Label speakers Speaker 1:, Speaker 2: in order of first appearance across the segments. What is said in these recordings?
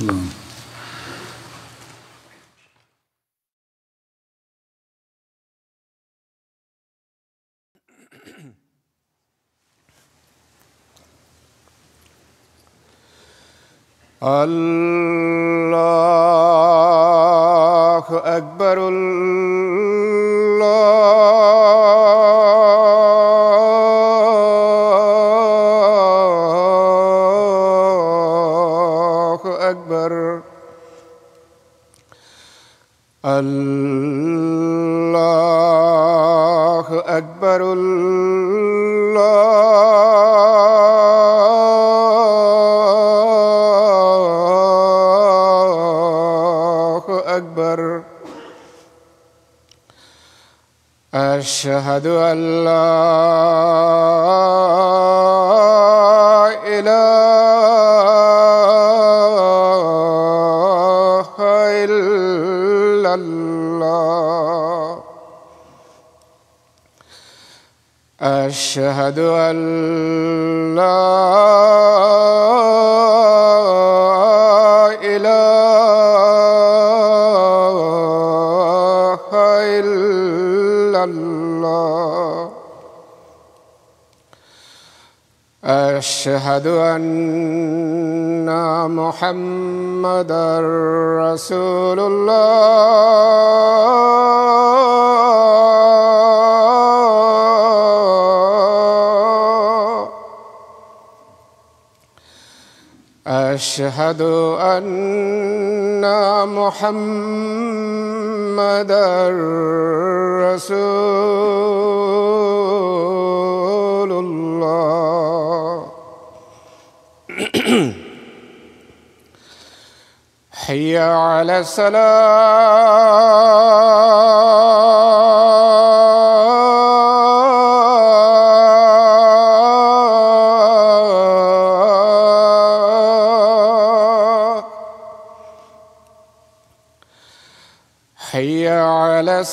Speaker 1: اللہ اکبر اللہ اکبر اللہ اکبر أشهد أن لا إله إلا الله أشهد أن لا إله إلا الله أشهد أن محمدًا رسول الله أشهد أن محمدًا رسول الله حي على الصلاة حي على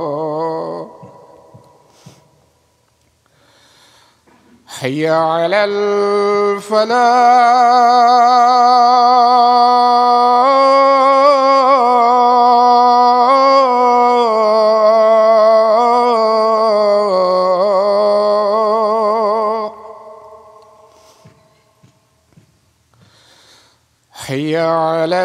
Speaker 1: الصلاة حي على الفلاح حي على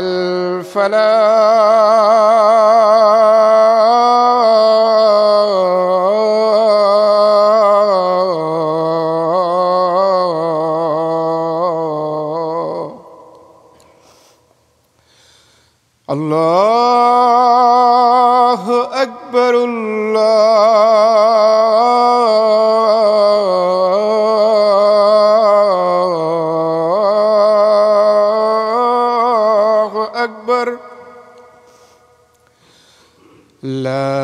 Speaker 1: الفلاح الله أكبر الله أكبر لا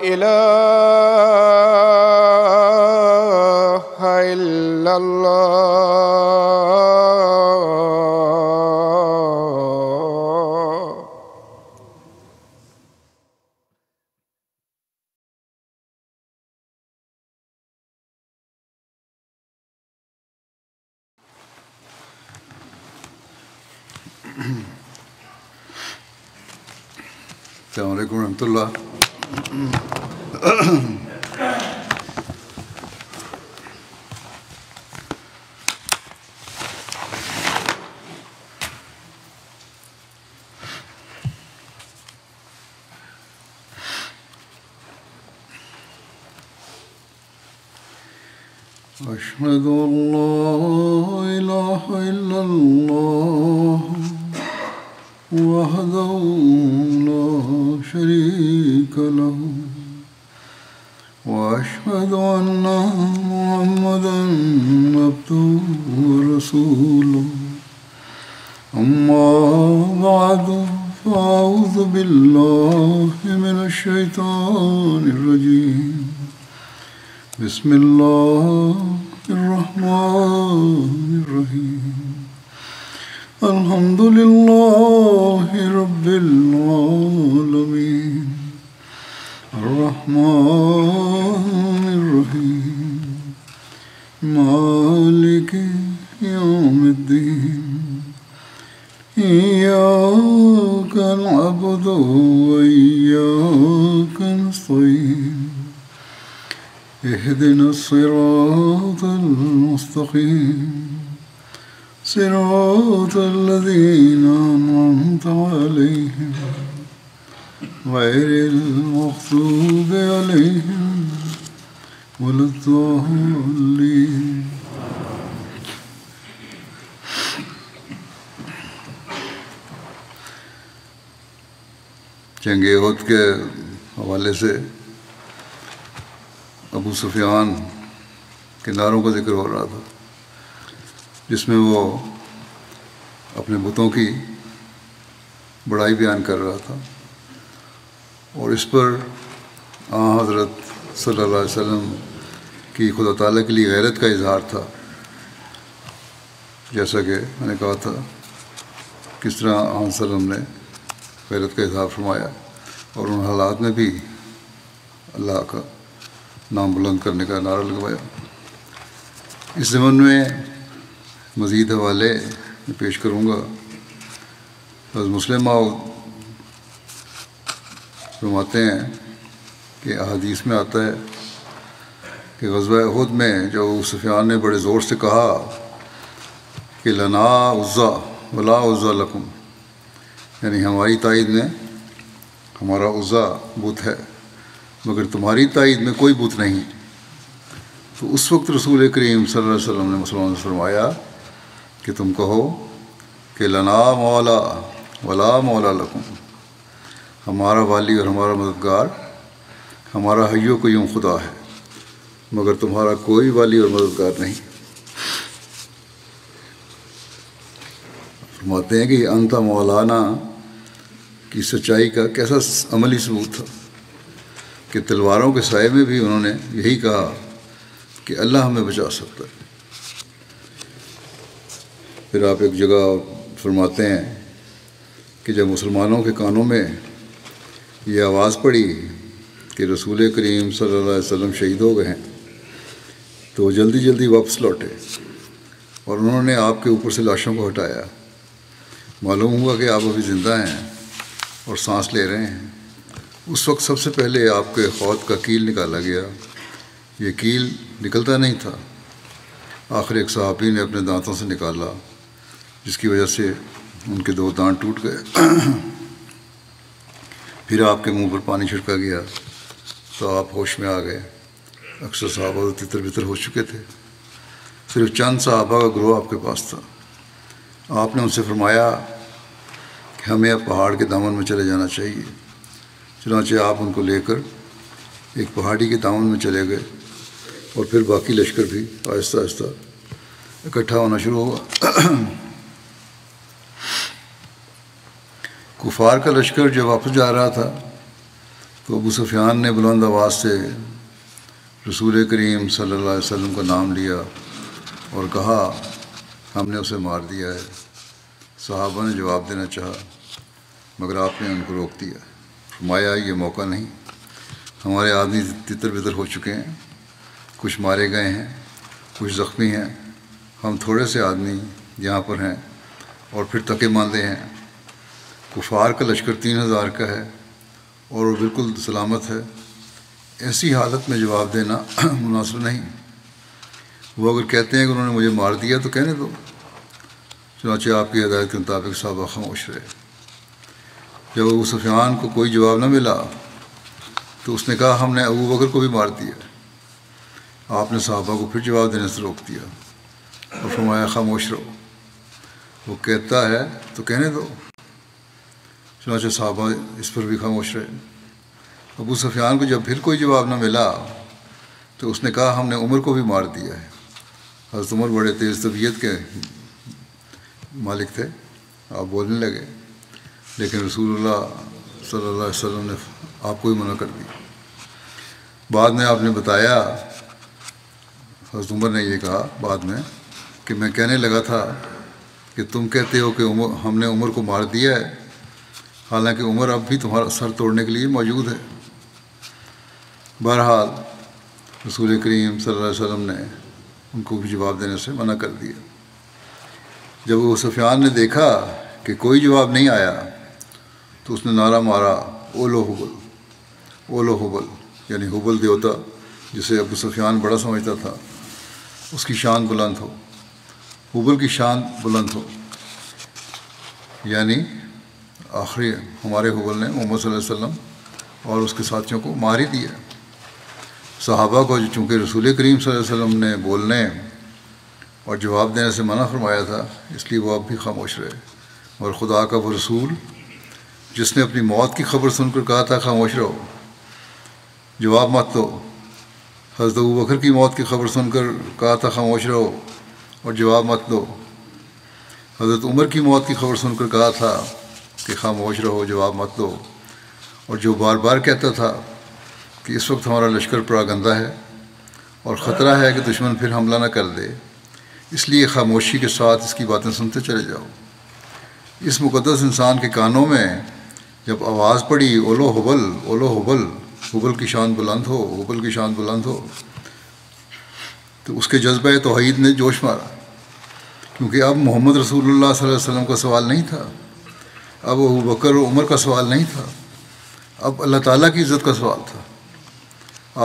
Speaker 1: إله إلا الله
Speaker 2: السلام علیکم ورحمۃ اللہ۔ أشهد أن لا إله إلا الله وحده لا شريك له وأشهد أن محمدًا عبده ورسوله أما بعد فأعوذ بالله من الشيطان الرجيم بسم الله الرحمن الرحيم الحمد لله رب العالمين الرحمن الرحيم مالك يوم الدين إياك نعبد وإياك نستعين اهدنا الصراط المستقيم صراط الذين أنعمت عليهم غير المغضوب عليهم ولا الضالين.
Speaker 3: جنگ احد کے حوالے سے ابو سفیان کے نعروں کا ذکر ہو رہا تھا، جس میں وہ اپنے بتوں کی بڑائی بیان کر رہا تھا، اور اس پر حضرت صلی اللہ علیہ وسلم کی خدا تعالیٰ کے لیے غیرت کا اظہار تھا. جیسا کہ میں نے کہا تھا کس طرح صلی اللہ علیہ وسلم نے غیرت کا اظہار فرمایا اور ان حالات میں بھی اللہ کا نام بلند کرنے کا نعرہ لگوایا. اس ضمن میں مزید حوالے میں پیش کروں گا. حضرت مسلم ماؤد فرماتے ہیں کہ احادیث میں آتا ہے کہ غزوہ احد میں جو ابو سفیان نے بڑے زور سے کہا کہ لنا عزا ولا عزا لکم، یعنی ہماری تائید میں ہمارا عزا بت ہے مگر تمہاری تائید میں کوئی بت نہیں، تو اس وقت رسول کریم صلی اللہ علیہ وسلم نے مسلمانوں سے فرمایا کہ تم کہو کہ لنا مولا ولا مولا لکم، ہمارا والی اور ہمارا مددگار ہمارا حی و قیوم خدا ہے مگر تمہارا کوئی والی اور مددگار نہیں. فرماتے ہیں کہ یہ انت مولانا کی سچائی کا کیسا عملی ثبوت تھا کہ تلواروں کے سائے میں بھی انہوں نے یہی کہا کہ اللہ ہمیں بچا سکتا ہے. پھر آپ ایک جگہ فرماتے ہیں کہ جب مسلمانوں کے کانوں میں یہ آواز پڑی کہ رسول کریم صلی اللہ علیہ وسلم شہید ہو گئے ہیں تو وہ جلدی جلدی واپس لوٹے اور انہوں نے آپ کے اوپر سے لاشوں کو ہٹایا. معلوم ہوا کہ آپ ابھی زندہ ہیں اور سانس لے رہے ہیں. اس وقت سب سے پہلے آپ کے خود کا کیل نکالا گیا. یہ کیل نکلتا نہیں تھا. آخر ایک صحابی نے اپنے دانتوں سے نکالا جس کی وجہ سے ان کے 2 دانت ٹوٹ گئے. پھر آپ کے منہ پر پانی چھڑکا گیا تو آپ ہوش میں آ گئے. اکثر صحابہ تو تتر بتر ہو چکے تھے. صرف چند صحابہ کا گروہ آپ کے پاس تھا. آپ نے ان سے فرمایا کہ ہمیں اب پہاڑ کے دامن میں چلے جانا چاہیے. چنانچہ آپ ان کو لے کر ایک پہاڑی کے دامن میں چلے گئے اور پھر باقی لشکر بھی آہستہ آہستہ اکٹھا ہونا شروع ہوا. کفار کا لشکر جب واپس جا رہا تھا تو ابو سفیان نے بلند آواز سے رسول کریم صلی اللہ علیہ وسلم کا نام لیا اور کہا ہم نے اسے مار دیا ہے. صحابہ نے جواب دینا چاہا مگر آپ نے ان کو روک دیا. فرمایا یہ موقع نہیں، ہمارے آدمی تتر بتر ہو چکے ہیں، کچھ مارے گئے ہیں، کچھ زخمی ہیں، ہم تھوڑے سے آدمی یہاں پر ہیں اور پھر تکے ماندے ہیں. کفار کا لشکر 3000 کا ہے اور وہ بالکل سلامت ہے. ایسی حالت میں جواب دینا مناسب نہیں. وہ اگر کہتے ہیں کہ انہوں نے مجھے مار دیا تو کہنے دو. چنانچہ آپ کی ہدایت کے مطابق صحابہ خاموش رہے. جب ابو سفیان کو کوئی جواب نہ ملا تو اس نے کہا ہم نے ابو بکر کو بھی مار دیا. آپ نے صحابہ کو پھر جواب دینے سے روک دیا اور فرمایا خاموش رہو، وہ کہتا ہے تو کہنے دو. چنانچہ صحابہ اس پر بھی خاموش رہے. ابو سفیان کو جب پھر کوئی جواب نہ ملا تو اس نے کہا ہم نے عمر کو بھی مار دیا ہے. حضرت عمر بڑے تیز طبیعت کے مالک تھے. آپ بولنے لگے لیکن رسول اللہ صلی اللہ علیہ وسلم نے آپ کو ہی منع کر دیا. بعد میں آپ نے بتایا، حضرت عمر نے یہ کہا بعد میں کہ میں کہنے لگا تھا کہ تم کہتے ہو کہ ہم نے عمر کو مار دیا ہے، حالانکہ عمر اب بھی تمہارا سر توڑنے کے لیے موجود ہے۔ بہرحال رسول کریم صلی اللہ علیہ وسلم نے ان کو بھی جواب دینے سے منع کر دیا۔ جب ابو سفیان نے دیکھا کہ کوئی جواب نہیں آیا تو اس نے نعرہ مارا، اولو حبل، اولو حبل، یعنی حبل دیوتا جسے ابو سفیان بڑا سمجھتا تھا، اس کی شان بلند ہو، حبل کی شان بلند ہو، یعنی آخری ہمارے حبل نے محمد صلی اللہ علیہ وسلم اور اس کے ساتھیوں کو مار ہی دیا۔ صحابہ کو چونکہ رسول کریم صلی اللہ علیہ وسلم نے بولنے اور جواب دینے سے منع فرمایا تھا، اس لیے وہ اب بھی خاموش رہے۔ اور خدا کا وہ رسول جس نے اپنی موت کی خبر سن کر کہا تھا خاموش رہو، جواب مت دو، حضرت ابوبکر کی موت کی خبر سن کر کہا تھا خاموش رہو اور جواب مت دو، حضرت عمر کی موت کی خبر سن کر کہا تھا کہ خاموش رہو، جواب مت دو، اور جو بار بار کہتا تھا کہ اس وقت ہمارا لشکر پراگندہ ہے اور خطرہ ہے کہ دشمن پھر حملہ نہ کر دے، اس لیے خاموشی کے ساتھ اس کی باتیں سنتے چلے جاؤ۔ اس مقدس انسان کے کانوں میں جب آواز پڑی اولو حبل، اولو حبل، حبل کی شان بلند ہو، حبل کی شان بلند ہو، تو اس کے جذبہ توحید نے جوش مارا، کیونکہ اب محمد رسول اللہ صلی اللہ علیہ وسلم کا سوال نہیں تھا، اب ابوبکر و عمر کا سوال نہیں تھا، اب اللہ تعالیٰ کی عزت کا سوال تھا۔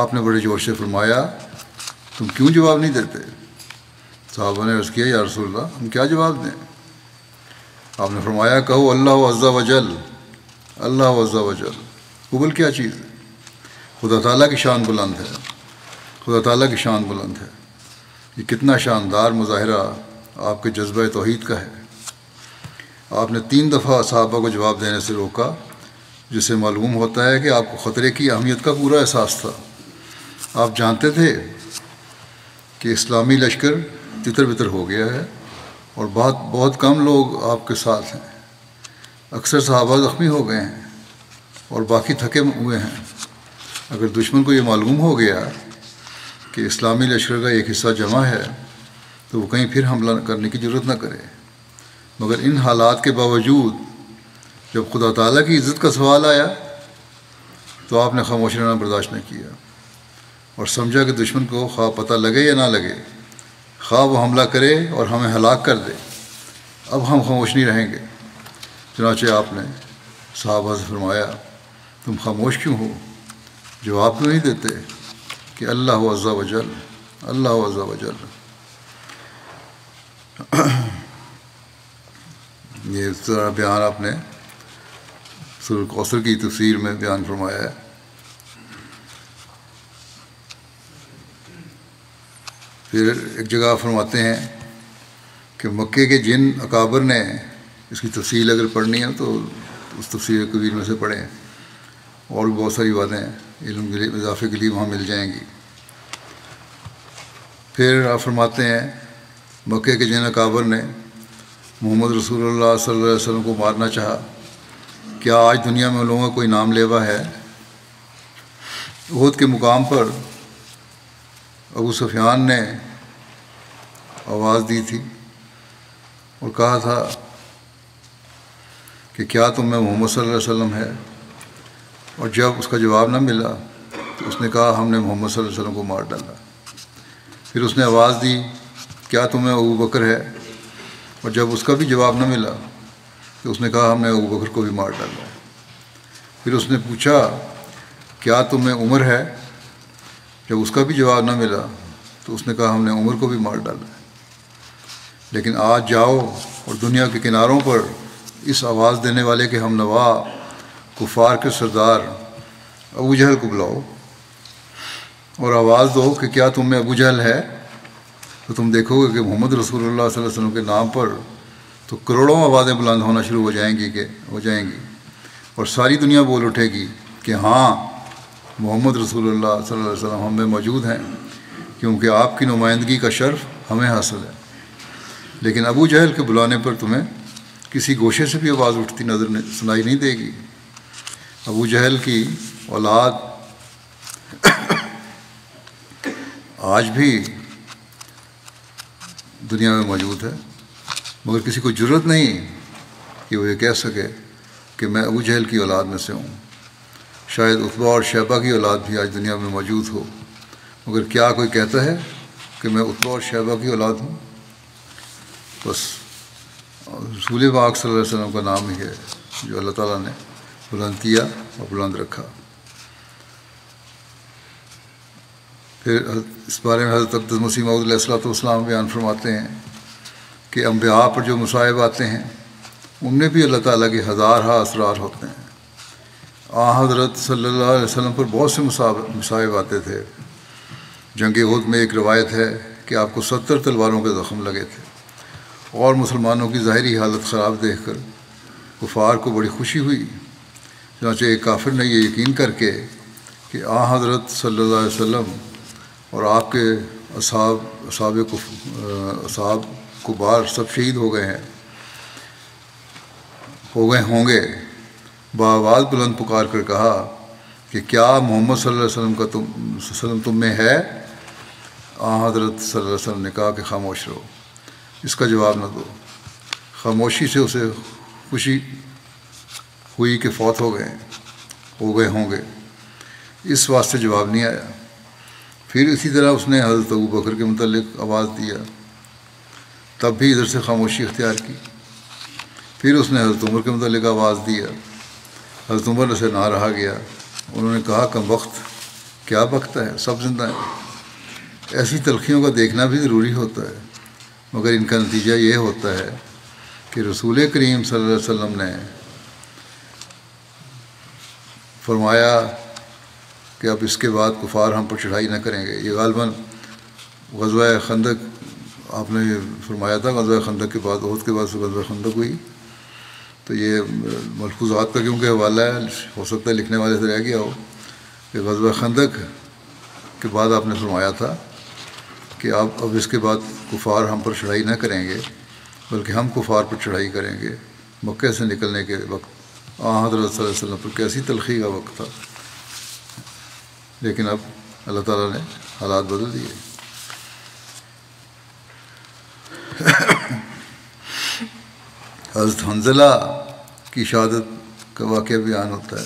Speaker 3: آپ نے بڑے جوش سے فرمایا، تم کیوں جواب نہیں دیتے؟ صحابہ نے عرض کیا، یا رسول اللہ ہم کیا جواب دیں؟ آپ نے فرمایا، کہو اللہ عز و جل، اللہ عز و جل۔ حبل کیا چیز ہے؟ خدا تعالیٰ کی شان بلند ہے، خدا تعالیٰ کی شان بلند ہے۔ یہ کتنا شاندار مظاہرہ آپ کے جذبہ توحید کا ہے۔ آپ نے 3 دفعہ صحابہ کو جواب دینے سے روکا، جس سے معلوم ہوتا ہے کہ آپ کو خطرے کی اہمیت کا پورا احساس تھا۔ آپ جانتے تھے کہ اسلامی لشکر تتر بتر ہو گیا ہے اور بہت کم لوگ آپ کے ساتھ ہیں، اکثر صحابہ زخمی ہو گئے ہیں اور باقی تھکے ہوئے ہیں۔ اگر دشمن کو یہ معلوم ہو گیا کہ اسلامی لشکر کا ایک حصہ جمع ہے تو وہ کہیں پھر حملہ کرنے کی ضرورت نہ کرے، مگر ان حالات کے باوجود جب خدا تعالیٰ کی عزت کا سوال آیا تو آپ نے خاموش رہنا برداشت نہ کیا اور سمجھا کہ دشمن کو خواہ پتہ لگے یا نہ لگے، خواہ وہ حملہ کرے اور ہمیں ہلاک کر دے، اب ہم خاموش نہیں رہیں گے۔ چنانچہ آپ نے صحابہ سے فرمایا، تم خاموش کیوں ہو؟ جواب کیوں نہیں دیتے کہ اللہ عز و جل، اللہ عز و جل۔ یہ اس طرح بیان آپ نے سورۃ کوثر کی تفسیر میں بیان فرمایا ہے۔ پھر ایک جگہ فرماتے ہیں کہ مکے کے جن اکابر نے، اس کی تفصیل اگر پڑھنی ہے تو اس تفسیر کبیر میں سے پڑھیں، اور بھی بہت ساری باتیں علم کے اضافے کے لیے وہاں مل جائیں گی۔ پھر آپ فرماتے ہیں مکے کے جن اکابر نے محمد رسول اللہ صلی اللہ علیہ وسلم کو مارنا چاہا، کیا آج دنیا میں ان لوگوں کا کوئی نام لیوا ہے؟ احد کے مقام پر ابو سفیان نے آواز دی تھی اور کہا تھا کہ کیا تم میں محمد صلی اللہ علیہ وسلم ہے، اور جب اس کا جواب نہ ملا تو اس نے کہا ہم نے محمد صلی اللہ علیہ وسلم کو مار ڈالا۔ پھر اس نے آواز دی کیا تمہیں ابوبکر ہے، اور جب اس کا بھی جواب نہ ملا تو اس نے کہا ہم نے ابوبکر کو بھی مار ڈالا۔ پھر اس نے پوچھا کیا تمہیں عمر ہے، جب اس کا بھی جواب نہ ملا تو اس نے کہا ہم نے عمر کو بھی مار ڈالا۔ لیکن آج جاؤ اور دنیا کے کناروں پر اس آواز دینے والے کے ہم نوا کفار کے سردار ابو جہل کو بلاؤ اور آواز دو کہ کیا تم میں ابو جہل ہے، تو تم دیکھو گے کہ محمد رسول اللہ صلی اللہ علیہ وسلم کے نام پر تو کروڑوں آوازیں بلند ہونا شروع ہو جائیں گی اور ساری دنیا بول اٹھے گی کہ ہاں محمد رسول اللہ صلی اللہ علیہ وسلم ہم میں موجود ہیں، کیونکہ آپ کی نمائندگی کا شرف ہمیں حاصل ہے۔ لیکن ابو جہل کے بلانے پر تمہیں کسی گوشے سے بھی آواز اٹھتی نظر سنائی نہیں دے گی۔ ابو جہل کی اولاد آج بھی دنیا میں موجود ہے مگر کسی کو جرأت نہیں کہ وہ یہ کہہ سکے کہ میں ابو جہل کی اولاد میں سے ہوں۔ شاید عتبہ اور شیبہ کی اولاد بھی آج دنیا میں موجود ہو، مگر کیا کوئی کہتا ہے کہ میں عتبہ اور شیبہ کی اولاد ہوں؟ بس رسول پاک صلی اللہ علیہ وسلم کا نام ہی ہے جو اللہ تعالیٰ نے بلند کیا اور بلند رکھا۔ پھر اس بارے میں حضرت اقدس مسیح موعود علیہ السلام بیان فرماتے ہیں کہ انبیاء پر جو مصائب آتے ہیں ان میں بھی اللہ تعالیٰ کے ہزارہا اسرار ہوتے ہیں۔ حضرت صلی اللہ علیہ وسلم پر بہت سے مصائب آتے تھے۔ جنگ احد میں ایک روایت ہے کہ آپ کو 70 تلواروں کے زخم لگے تھے، اور مسلمانوں کی ظاہری حالت خراب دیکھ کر کفار کو بڑی خوشی ہوئی۔ چنانچہ ایک کافر نے یہ یقین کر کے کہ حضرت صلی اللہ علیہ وسلم اور آپ کے اصحاب کبار سب شہید ہو گئے ہوں گے، بآواز بلند پکار کر کہا کہ کیا محمد صلی اللہ علیہ وسلم تم میں ہے؟ حضرت صلی اللہ علیہ وسلم نے کہا کہ خاموش رہو، اس کا جواب نہ دو۔ خاموشی سے اسے خوشی ہوئی کہ فوت ہو گئے ہوں گے، اس واسطے جواب نہیں آیا۔ پھر اسی طرح اس نے حضرت ابو بکر کے متعلق آواز دیا، تب بھی ادھر سے خاموشی اختیار کی۔ پھر اس نے حضرت عمر کے متعلق آواز دیا، حضرت عمر سے نہ رہا گیا، انہوں نے کہا کم وقت کیا بکتا ہے، سب زندہ ہیں۔ ایسی تلخیوں کا دیکھنا بھی ضروری ہوتا ہے، مگر ان کا نتیجہ یہ ہوتا ہے کہ رسول کریم صلی اللہ علیہ وسلم نے فرمایا کہ اب اس کے بعد کفار ہم پر چڑھائی نہ کریں گے۔ یہ غالباً غزوہ خندق آپ نے فرمایا تھا، غزوہ خندق کے بعد، احد کے بعد سے غزوہ خندق ہوئی، تو یہ ملفوظات کا کیونکہ حوالہ ہے، ہو سکتا ہے لکھنے والے سے رہ گیا ہو کہ غزوہ خندق کے بعد آپ نے فرمایا تھا کہ آپ اب اس کے بعد کفار ہم پر چڑھائی نہ کریں گے بلکہ ہم کفار پر چڑھائی کریں گے۔ مکہ سے نکلنے کے وقت حضرت صلی اللہ علیہ وسلم پر کیسی تلخی کا وقت تھا، لیکن اب اللہ تعالیٰ نے حالات بدل دیے۔ حضرت حنظلہ کی شہادت کا واقعہ بیان ہوتا ہے۔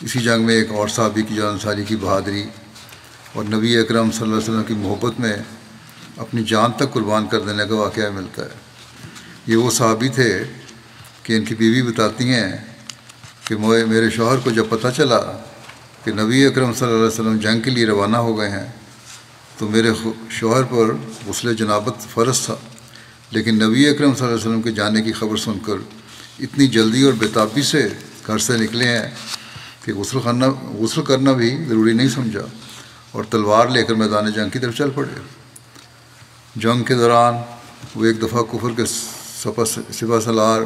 Speaker 3: اسی جنگ میں ایک اور صحابی کی جان ساری کی بہادری اور نبی اکرم صلی اللہ علیہ وسلم کی محبت میں اپنی جان تک قربان کر دینے کا واقعہ ملتا ہے۔ یہ وہ صحابی تھے کہ ان کی بیوی بتاتی ہیں کہ میرے شوہر کو جب پتہ چلا کہ نبی اکرم صلی اللہ علیہ وسلم جنگ کے لیے روانہ ہو گئے ہیں تو میرے شوہر پر غسل جنابت فرض تھا، لیکن نبی اکرم صلی اللہ علیہ وسلم کے جانے کی خبر سن کر اتنی جلدی اور بےتابی سے گھر سے نکلے ہیں کہ غسل کرنا بھی ضروری نہیں سمجھا اور تلوار لے کر میدان جنگ کی طرف چل پڑے۔ جنگ کے دوران وہ ایک دفعہ کفر کے سپہ سالار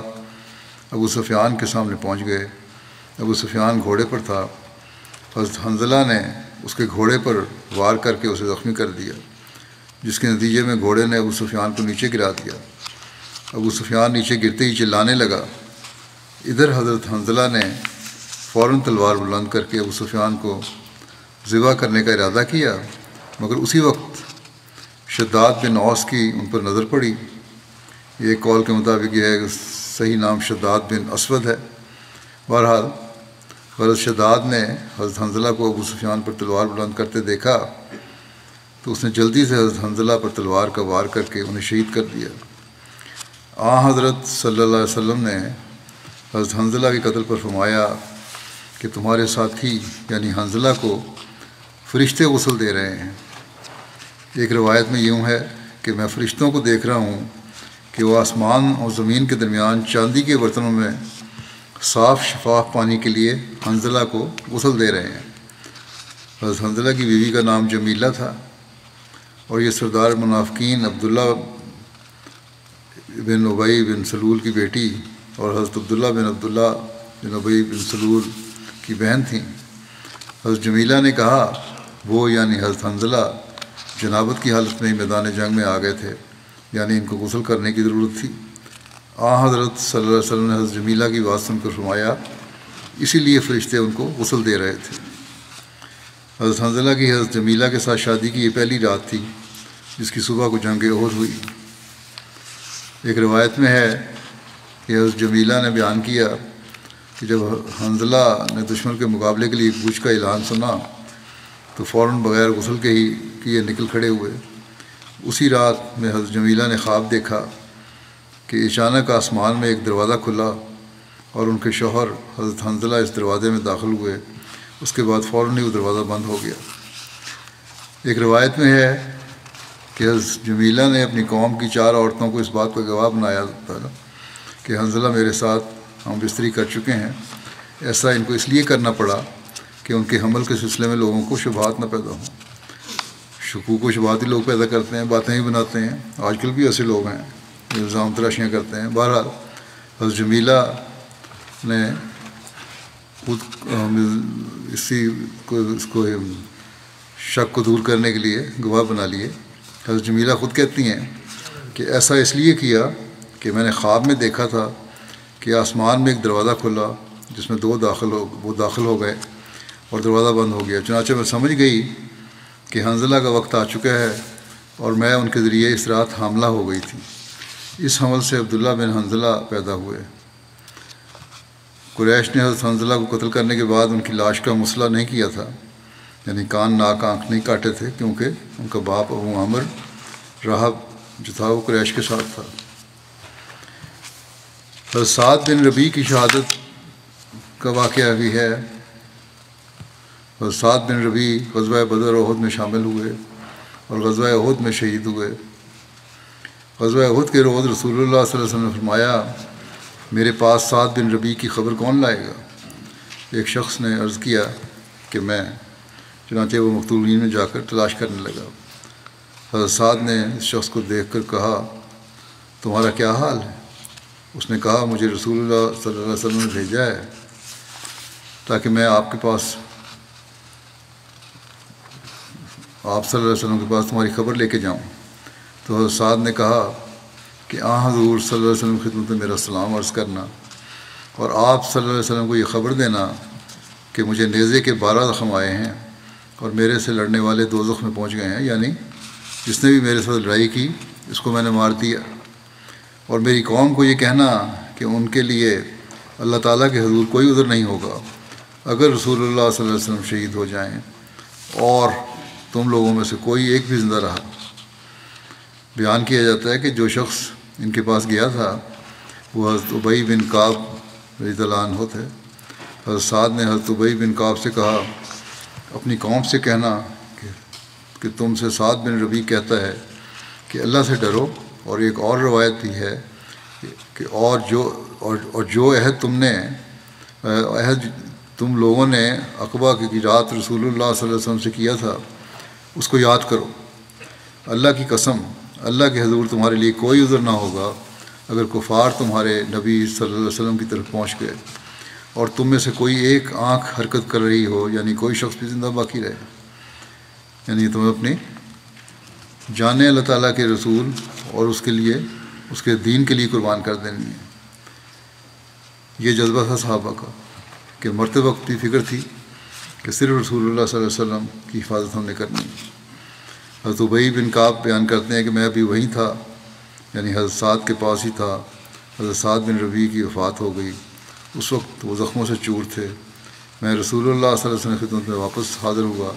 Speaker 3: ابو سفیان کے سامنے پہنچ گئے۔ ابو سفیان گھوڑے پر تھا۔ حضرت حنظلہ نے اس کے گھوڑے پر وار کر کے اسے زخمی کر دیا، جس کے نتیجے میں گھوڑے نے ابو سفیان کو نیچے گرا دیا۔ ابو سفیان نیچے گرتے ہی چلانے لگا۔ ادھر حضرت حنظلہ نے فوراً تلوار بلند کر کے ابو سفیان کو ذبح کرنے کا ارادہ کیا، مگر اسی وقت شداد بن اوس کی ان پر نظر پڑی۔ ایک قول کے مطابق یہ ہے کہ صحیح نام شداد بن اسود ہے۔ بہرحال حضرت شداد نے حضرت حنظلہ کو ابو سفیان پر تلوار بلند کرتے دیکھا تو اس نے جلدی سے حضرت حنظلہ پر تلوار کا وار کر کے انہیں شہید کر دیا۔ حضرت صلی اللہ علیہ وسلم نے حضرت حنظلہ کے قتل پر فرمایا کہ تمہارے ساتھی یعنی حنظلہ کو فرشتے غسل دے رہے ہیں۔ ایک روایت میں یوں ہے کہ میں فرشتوں کو دیکھ رہا ہوں کہ وہ آسمان اور زمین کے درمیان چاندی کے برتنوں میں صاف شفاف پانی کے لیے حنظلہ کو غسل دے رہے ہیں۔ حضرت حنظلہ کی بیوی کا نام جمیلہ تھا اور یہ سردار منافقین عبداللہ بن ابی بن سلول کی بیٹی اور حضرت عبداللہ بن ابی بن سلول کی بہن تھیں۔ حضرت جمیلہ نے کہا وہ یعنی حضرت حنظلہ جنابت کی حالت میں میدان جنگ میں آ گئے تھے، یعنی ان کو غسل کرنے کی ضرورت تھی۔ حضرت صلی اللہ علیہ وسلم نے حضرت جمیلہ کی بات سن کر فرمایا اسی لیے فرشتے ان کو غسل دے رہے تھے۔ حضرت حنظلہ کی حضرت جمیلہ کے ساتھ شادی کی یہ پہلی رات تھی جس کی صبح کو جنگ احد ہوئی۔ ایک روایت میں ہے کہ حضرت جمیلہ نے بیان کیا کہ جب حنظلہ نے دشمن کے مقابلے کے لیے کوچ کا اعلان سنا تو فوراً بغیر غسل کے ہی کیے نکل کھڑے ہوئے۔ اسی رات میں حضرت جمیلہ نے خواب دیکھا کہ اچانک آسمان میں ایک دروازہ کھلا اور ان کے شوہر حضرت حنظلہ اس دروازے میں داخل ہوئے، اس کے بعد فوراً ہی وہ دروازہ بند ہو گیا۔ ایک روایت میں ہے کہ حضرت جمیلہ نے اپنی قوم کی 4 عورتوں کو اس بات کا گواہ بنایا تھا کہ حنظلہ میرے ساتھ ہم بستری کر چکے ہیں۔ ایسا ان کو اس لیے کرنا پڑا کہ ان کے حمل کے سلسلے میں لوگوں کو شبہات نہ پیدا ہوں۔ شکوک و شبہات ہی لوگ پیدا کرتے ہیں، باتیں ہی بناتے ہیں، آج کل بھی ایسے لوگ ہیں جو الزام تراشیاں کرتے ہیں۔ بہرحال حضرت جمیلہ نے خود اس کو شک کو دور کرنے کے لیے گواہ بنا لیے۔ حضرت جمیلہ خود کہتی ہیں کہ ایسا اس لیے کیا کہ میں نے خواب میں دیکھا تھا کہ آسمان میں ایک دروازہ کھلا جس میں وہ داخل ہو گئے اور دروازہ بند ہو گیا۔ چنانچہ میں سمجھ گئی کہ حنظلہ کا وقت آ چکا ہے اور میں ان کے ذریعے اس رات حاملہ ہو گئی تھی۔ اس حمل سے عبداللہ بن حنظلہ پیدا ہوئے۔ قریش نے حضرت حنظلہ کو قتل کرنے کے بعد ان کی لاش کا مسئلہ نہیں کیا تھا، یعنی کان ناک آنکھ نہیں کاٹے تھے، کیونکہ ان کا باپ ابو عامر راہب جو تھا وہ قریش کے ساتھ تھا۔ حضرت سعد بن ربیع کی شہادت کا واقعہ بھی ہے۔ حضرت سعد بن ربیع غزوہ بدر و احد میں شامل ہوئے اور غزوہ احد میں شہید ہوئے۔ غزوہ احد کے روز رسول اللہ صلی اللہ علیہ وسلم نے فرمایا، میرے پاس سعد بن ربیع کی خبر کون لائے گا؟ ایک شخص نے عرض کیا کہ میں۔ چنانچہ وہ مقتولین میں جا کر تلاش کرنے لگا۔ حضرت سعد نے اس شخص کو دیکھ کر کہا، تمہارا کیا حال ہے؟ اس نے کہا، مجھے رسول اللہ صلی اللہ علیہ وسلم نے بھیجا ہے تاکہ میں آپ صلی اللہ علیہ وسلم کے پاس تمہاری خبر لے کے جاؤں۔ تو حضرت سعد نے کہا کہ حضور صلی اللہ علیہ وسلم کی خدمت میں میرا سلام عرض کرنا اور آپ صلی اللہ علیہ وسلم کو یہ خبر دینا کہ مجھے نیزے کے 12 زخم آئے ہیں اور میرے سے لڑنے والے دوزخ میں پہنچ گئے ہیں، یعنی جس نے بھی میرے ساتھ لڑائی کی اس کو میں نے مار دیا۔ اور میری قوم کو یہ کہنا کہ ان کے لیے اللہ تعالیٰ کے حضور کوئی عذر نہیں ہوگا اگر رسول اللہ صلی اللہ علیہ وسلم شہید ہو جائیں اور تم لوگوں میں سے کوئی ایک بھی زندہ رہا۔ بیان کیا جاتا ہے کہ جو شخص ان کے پاس گیا تھا وہ حضرت ابی بن کعب رضی اللہ عنہ تھے۔ حضرت سعد نے حضرت ابی بن کعب سے کہا، اپنی قوم سے کہنا کہ تم سے سعد بن ربیع کہتا ہے کہ اللہ سے ڈرو۔ اور ایک اور روایت بھی ہے کہ جو عہد تم لوگوں نے عقبہ کی رات رسول اللہ صلی اللہ علیہ وسلم سے کیا تھا اس کو یاد کرو۔ اللہ کی قسم، اللہ کے حضور تمہارے لیے کوئی عذر نہ ہوگا اگر کفار تمہارے نبی صلی اللہ علیہ وسلم کی طرف پہنچ گئے اور تم میں سے کوئی ایک آنکھ حرکت کر رہی ہو، یعنی کوئی شخص بھی زندہ باقی رہے، یعنی تمہیں اپنی جانیں اللہ تعالیٰ کے رسول اور اس کے دین کے لیے قربان کر دینی ہے۔ یہ جذبہ تھا صحابہ کا کہ مرتے وقت بھی فکر تھی کہ صرف رسول اللہ صلی اللہ علیہ وسلم کی حفاظت ہم نے کرنی ہے۔ حضرت ابی بن کعب بیان کرتے ہیں کہ میں ابھی وہیں تھا، یعنی حضرت سعد کے پاس ہی تھا۔ حضرت سعد بن ربیع کی وفات ہو گئی، اس وقت وہ زخموں سے چور تھے۔ میں رسول اللہ صلی اللہ علیہ وسلم کی خدمت میں واپس حاضر ہوا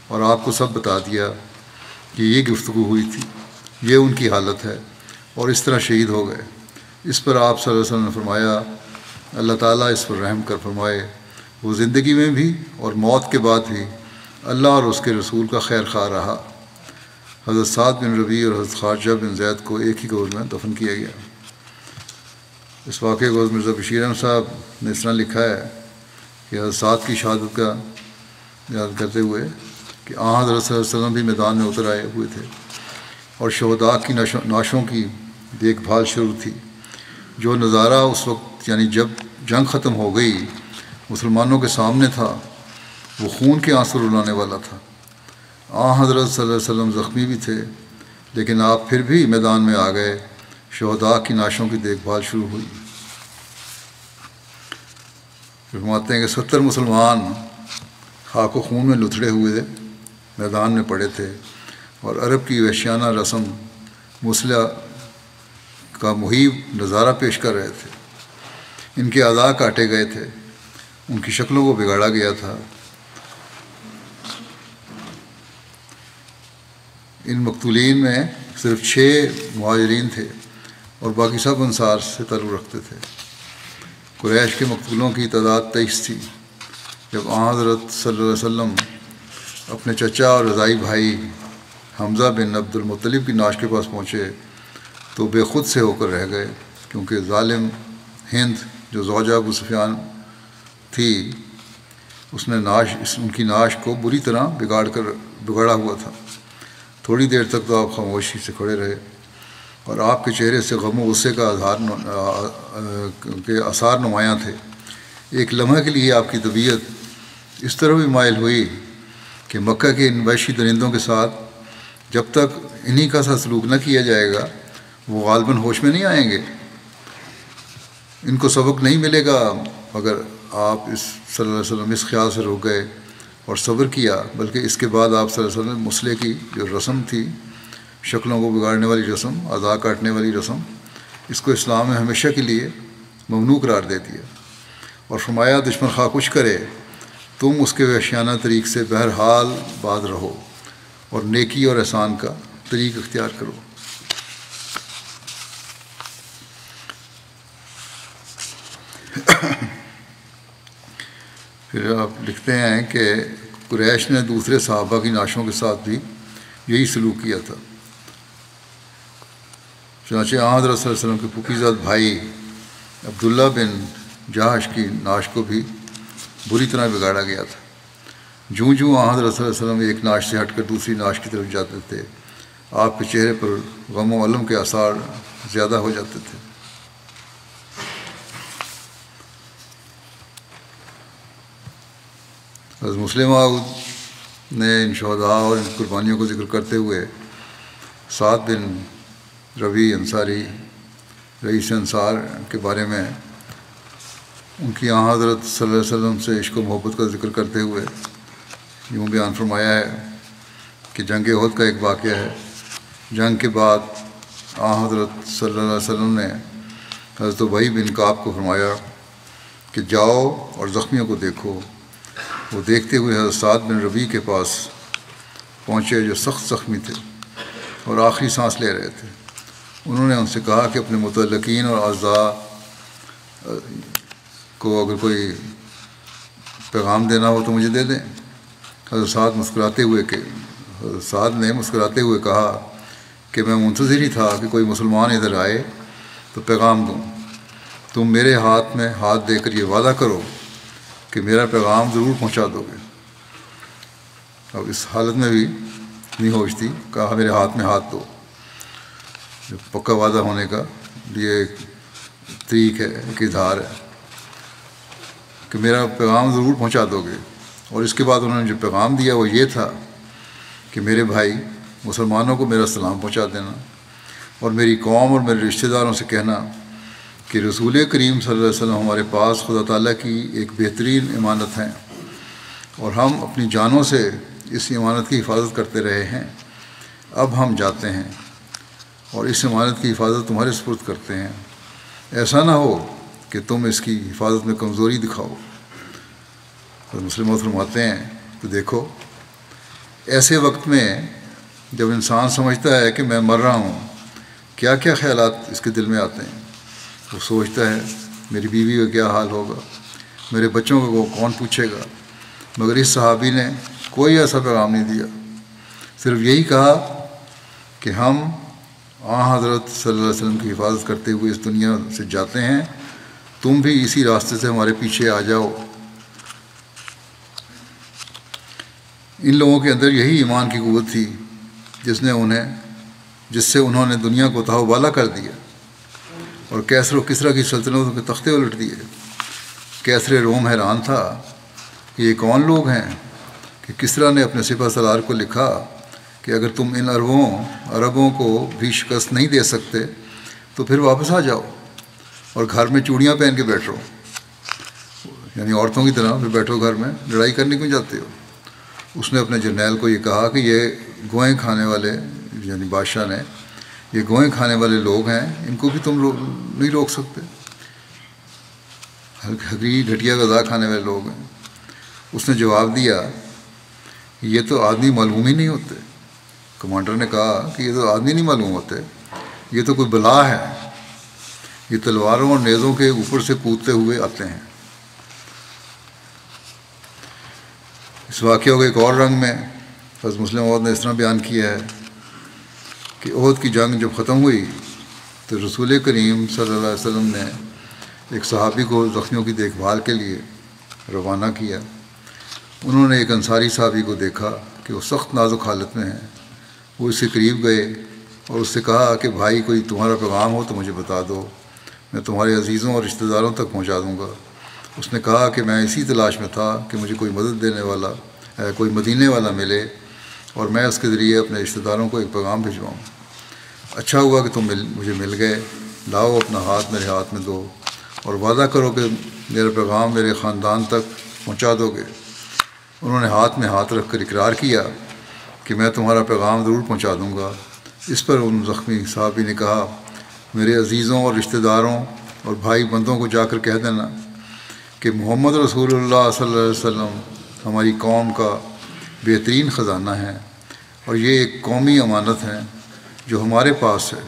Speaker 3: اور آپ کو سب بتا دیا کہ یہ گفتگو ہوئی تھی، یہ ان کی حالت ہے، اور اس طرح شہید ہو گئے۔ اس پر آپ صلی اللہ علیہ وسلم نے فرمایا، اللہ تعالیٰ اس پر رحم کر فرمائے، وہ زندگی میں بھی اور موت کے بعد بھی اللہ اور اس کے رسول کا خیر خواہ رہا۔ حضرت سعد بن ربیع اور حضرت خارجہ بن زید کو ایک ہی گود میں دفن کیا گیا۔ اس واقعے کو مرزا بشیر احمد صاحب نے اس طرح لکھا ہے کہ حضرت سعد کی شہادت کا یاد کرتے ہوئے کہ حضرت صلی اللہ علیہ وسلم بھی میدان میں اتر آئے ہوئے تھے اور شہداء کی نعشوں کی دیکھ بھال شروع تھی۔ جو نظارہ اس وقت یعنی جب جنگ ختم ہو گئی مسلمانوں کے سامنے تھا وہ خون کے آنسو رلانے والا تھا۔ حضرت صلی اللہ علیہ وسلم زخمی بھی تھے لیکن آپ پھر بھی میدان میں آ گئے۔ شہداء کی نعشوں کی دیکھ بھال شروع ہوئی۔ فرماتے ہیں کہ 70 مسلمان خاک و خون میں لتھڑے ہوئے میدان میں پڑے تھے اور عرب کی وحشیانہ رسم مسلح کا محیب نظارہ پیش کر رہے تھے۔ ان کے اعضاء کاٹے گئے تھے، ان کی شکلوں کو بگاڑا گیا تھا۔ ان مقتولین میں صرف 6 مہاجرین تھے اور باقی سب انصار سے تعلق رکھتے تھے۔ قریش کے مقتولوں کی تعداد 23 تھی۔ جب حضرت صلی اللہ علیہ وسلم اپنے چچا اور رضائی بھائی حمزہ بن عبد المطلب کی نعش کے پاس پہنچے تو بے خود سے ہو کر رہ گئے، کیونکہ ظالم ہند جو زوجہ ابو سفیان تھی اس نے ان کی نعش کو بری طرح بگاڑا ہوا تھا۔ تھوڑی دیر تک تو آپ خاموشی سے کھڑے رہے اور آپ کے چہرے سے غم و غصے کا آثار نمایاں تھے۔ ایک لمحہ کے لیے آپ کی طبیعت اس طرح بھی مائل ہوئی کہ مکہ کے ان وحشی درندوں کے ساتھ جب تک انہی کا سا سلوک نہ کیا جائے گا وہ غالباً ہوش میں نہیں آئیں گے۔ ان کو سبق نہیں ملے گا اگر آپ صلی اللہ علیہ وسلم اس خیال سے رک گئے اور صبر کیا، بلکہ اس کے بعد آپ صلی اللہ علیہ وسلم مسئلے کی جو رسم تھی، شکلوں کو بگاڑنے والی رسم، اعضاء کاٹنے والی رسم، اس کو اسلام میں ہمیشہ کے لیے ممنوع قرار دے دیا اور فرمایا دشمن خواہ کچھ کرے تم اس کے وحشیانہ طریق سے بہرحال باز رہو اور نیکی اور احسان کا طریق اختیار کرو۔ پھر آپ لکھتے ہیں کہ قریش نے دوسرے صحابہ کی نعشوں کے ساتھ بھی یہی سلوک کیا تھا۔ چنانچہ حضرت صلی اللہ علیہ وسلم کے پھوپھی زاد بھائی عبداللہ بن جہش کی نعش کو بھی بری طرح بگاڑا گیا تھا۔ جوں حضرت صلی اللہ علیہ وسلم ایک نعش سے ہٹ کر دوسری نعش کی طرف جاتے تھے، آپ کے چہرے پر غم و الم کے آثار زیادہ ہو جاتے تھے۔ حضرت مسلم موعود نے ان شہداء اور ان قربانیوں کو ذکر کرتے ہوئے سعد بن ربیع انصاری رئیس انصار کے بارے میں ان کی حضرت صلی اللہ علیہ وسلم سے عشق و محبت کا ذکر کرتے ہوئے یوں بیان فرمایا ہے کہ جنگ احد کا ایک واقعہ ہے۔ جنگ کے بعد حضرت صلی اللہ علیہ وسلم نے حضرت ابی بن کعب کو فرمایا کہ جاؤ اور زخمیوں کو دیکھو۔ وہ دیکھتے ہوئے حضرت سعد بن ربیع کے پاس پہنچے جو سخت زخمی تھے اور آخری سانس لے رہے تھے۔ انہوں نے ان سے کہا کہ اپنے متعلقین اور اعضاء کو اگر کوئی پیغام دینا ہو تو مجھے دے دیں۔ حضرت سعد نے مسکراتے ہوئے کہا کہ میں منتظر ہی تھا کہ کوئی مسلمان ادھر آئے تو پیغام دوں۔ تم میرے ہاتھ میں ہاتھ دے کر یہ وعدہ کرو کہ میرا پیغام ضرور پہنچا دو گے۔ اب اس حالت میں بھی نہیں ہوش تھی، کہا میرے ہاتھ میں ہاتھ دو، جو پکا وعدہ ہونے کا یہ ایک طریق ہے، ایک اظہار ہے کہ میرا پیغام ضرور پہنچا دو گے۔ اور اس کے بعد انہوں نے جو پیغام دیا وہ یہ تھا کہ میرے بھائی مسلمانوں کو میرا سلام پہنچا دینا اور میری قوم اور میرے رشتہ داروں سے کہنا کہ رسول کریم صلی اللہ علیہ وسلم ہمارے پاس خدا تعالیٰ کی ایک بہترین امانت ہیں اور ہم اپنی جانوں سے اس امانت کی حفاظت کرتے رہے ہیں۔ اب ہم جاتے ہیں اور اس امانت کی حفاظت تمہارے سپرد کرتے ہیں۔ ایسا نہ ہو کہ تم اس کی حفاظت میں کمزوری دکھاؤ۔ مسلم فرماتے ہیں تو دیکھو ایسے وقت میں جب انسان سمجھتا ہے کہ میں مر رہا ہوں، کیا کیا خیالات اس کے دل میں آتے ہیں۔ وہ سوچتا ہے میری بیوی کا کیا حال ہوگا، میرے بچوں کو کون پوچھے گا۔ مگر اس صحابی نے کوئی ایسا پیغام نہیں دیا، صرف یہی کہا کہ ہم حضرت صلی اللہ علیہ وسلم کی حفاظت کرتے ہوئے اس دنیا سے جاتے ہیں، تم بھی اسی راستے سے ہمارے پیچھے آ جاؤ۔ ان لوگوں کے اندر یہی ایمان کی قوت تھی جس سے انہوں نے دنیا کو تاؤ بالا کر دیا اور کیسر و کسریٰ کی سلطنتوں کے تختے الٹ دیے۔ کیسر روم حیران تھا کہ یہ کون لوگ ہیں کہ کسریٰ نے اپنے سپہ سالار کو لکھا کہ اگر تم ان عربوں کو بھی شکست نہیں دے سکتے تو پھر واپس آ جاؤ اور گھر میں چوڑیاں پہن کے بیٹھو، یعنی عورتوں کی طرح پھر بیٹھو گھر میں، لڑائی کرنے کیوں جاتے ہو۔ اس نے اپنے جرنیل کو یہ کہا کہ یہ گوئیں کھانے والے یعنی بادشاہ نے یہ گوئیں کھانے والے لوگ ہیں، ان کو بھی تم نہیں روک سکتے، حقیقی گھٹیا غذا کھانے والے لوگ ہیں۔ اس نے جواب دیا یہ تو آدمی معلوم ہی نہیں ہوتے۔ کمانڈر نے کہا کہ یہ تو آدمی نہیں معلوم ہوتے، یہ تو کوئی بلا ہے، یہ تلواروں اور نیزوں کے اوپر سے کودتے ہوئے آتے ہیں۔ اس واقعہ کو ایک اور رنگ میں حضرت مسلم موعود نے اس طرح بیان کیا ہے کہ احد کی جنگ جب ختم ہوئی تو رسول کریم صلی اللہ علیہ وسلم نے ایک صحابی کو زخمیوں کی دیکھ بھال کے لیے روانہ کیا۔ انہوں نے ایک انصاری صحابی کو دیکھا کہ وہ سخت نازک حالت میں ہیں۔ وہ اس کے قریب گئے اور اس سے کہا کہ بھائی کوئی تمہارا پیغام ہو تو مجھے بتا دو، میں تمہارے عزیزوں اور رشتہ داروں تک پہنچا دوں گا۔ اس نے کہا کہ میں اسی تلاش میں تھا کہ مجھے کوئی مدد دینے والا کوئی مدینے والا ملے اور میں اس کے ذریعے اپنے رشتہ داروں کو ایک پیغام بھجواؤں۔ اچھا ہوا کہ تم مجھے مل گئے، لاؤ اپنا ہاتھ میرے ہاتھ میں دو اور وعدہ کرو کہ میرا پیغام میرے خاندان تک پہنچا دو گے۔ انہوں نے ہاتھ میں ہاتھ رکھ کر اقرار کیا کہ میں تمہارا پیغام ضرور پہنچا دوں گا۔ اس پر ان زخمی صحابی نے کہا میرے عزیزوں اور رشتہ داروں اور بھائی بندوں کو جا کر کہہ دینا کہ محمد رسول اللہ صلی اللہ علیہ وسلم ہماری قوم کا بہترین خزانہ ہے اور یہ ایک قومی امانت ہے جو ہمارے پاس ہے۔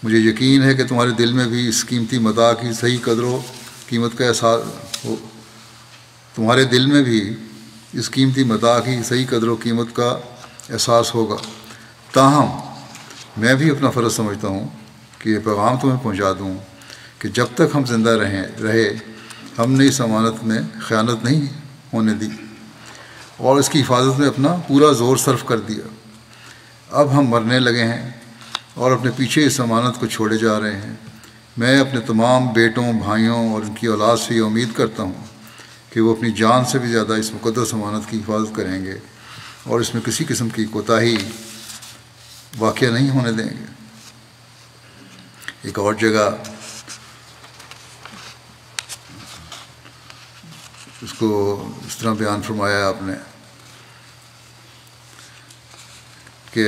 Speaker 3: مجھے یقین ہے کہ تمہارے دل میں بھی اس قیمتی متاع کی صحیح قدر و قیمت کا احساس ہو، تمہارے دل میں بھی اس قیمتی متاع کی صحیح قدر و قیمت کا احساس ہوگا۔ تاہم میں بھی اپنا فرض سمجھتا ہوں کہ یہ پیغام تمہیں پہنچا دوں کہ جب تک ہم زندہ رہے ہم نے اس امانت میں خیانت نہیں ہونے دی اور اس کی حفاظت میں اپنا پورا زور صرف کر دیا۔ اب ہم مرنے لگے ہیں اور اپنے پیچھے اس امانت کو چھوڑے جا رہے ہیں۔ میں اپنے تمام بیٹوں بھائیوں اور ان کی اولاد سے یہ امید کرتا ہوں کہ وہ اپنی جان سے بھی زیادہ اس مقدس امانت کی حفاظت کریں گے اور اس میں کسی قسم کی کوتاہی واقعہ نہیں ہونے دیں گے۔ ایک اور جگہ اس کو اس طرح بیان فرمایا آپ نے کہ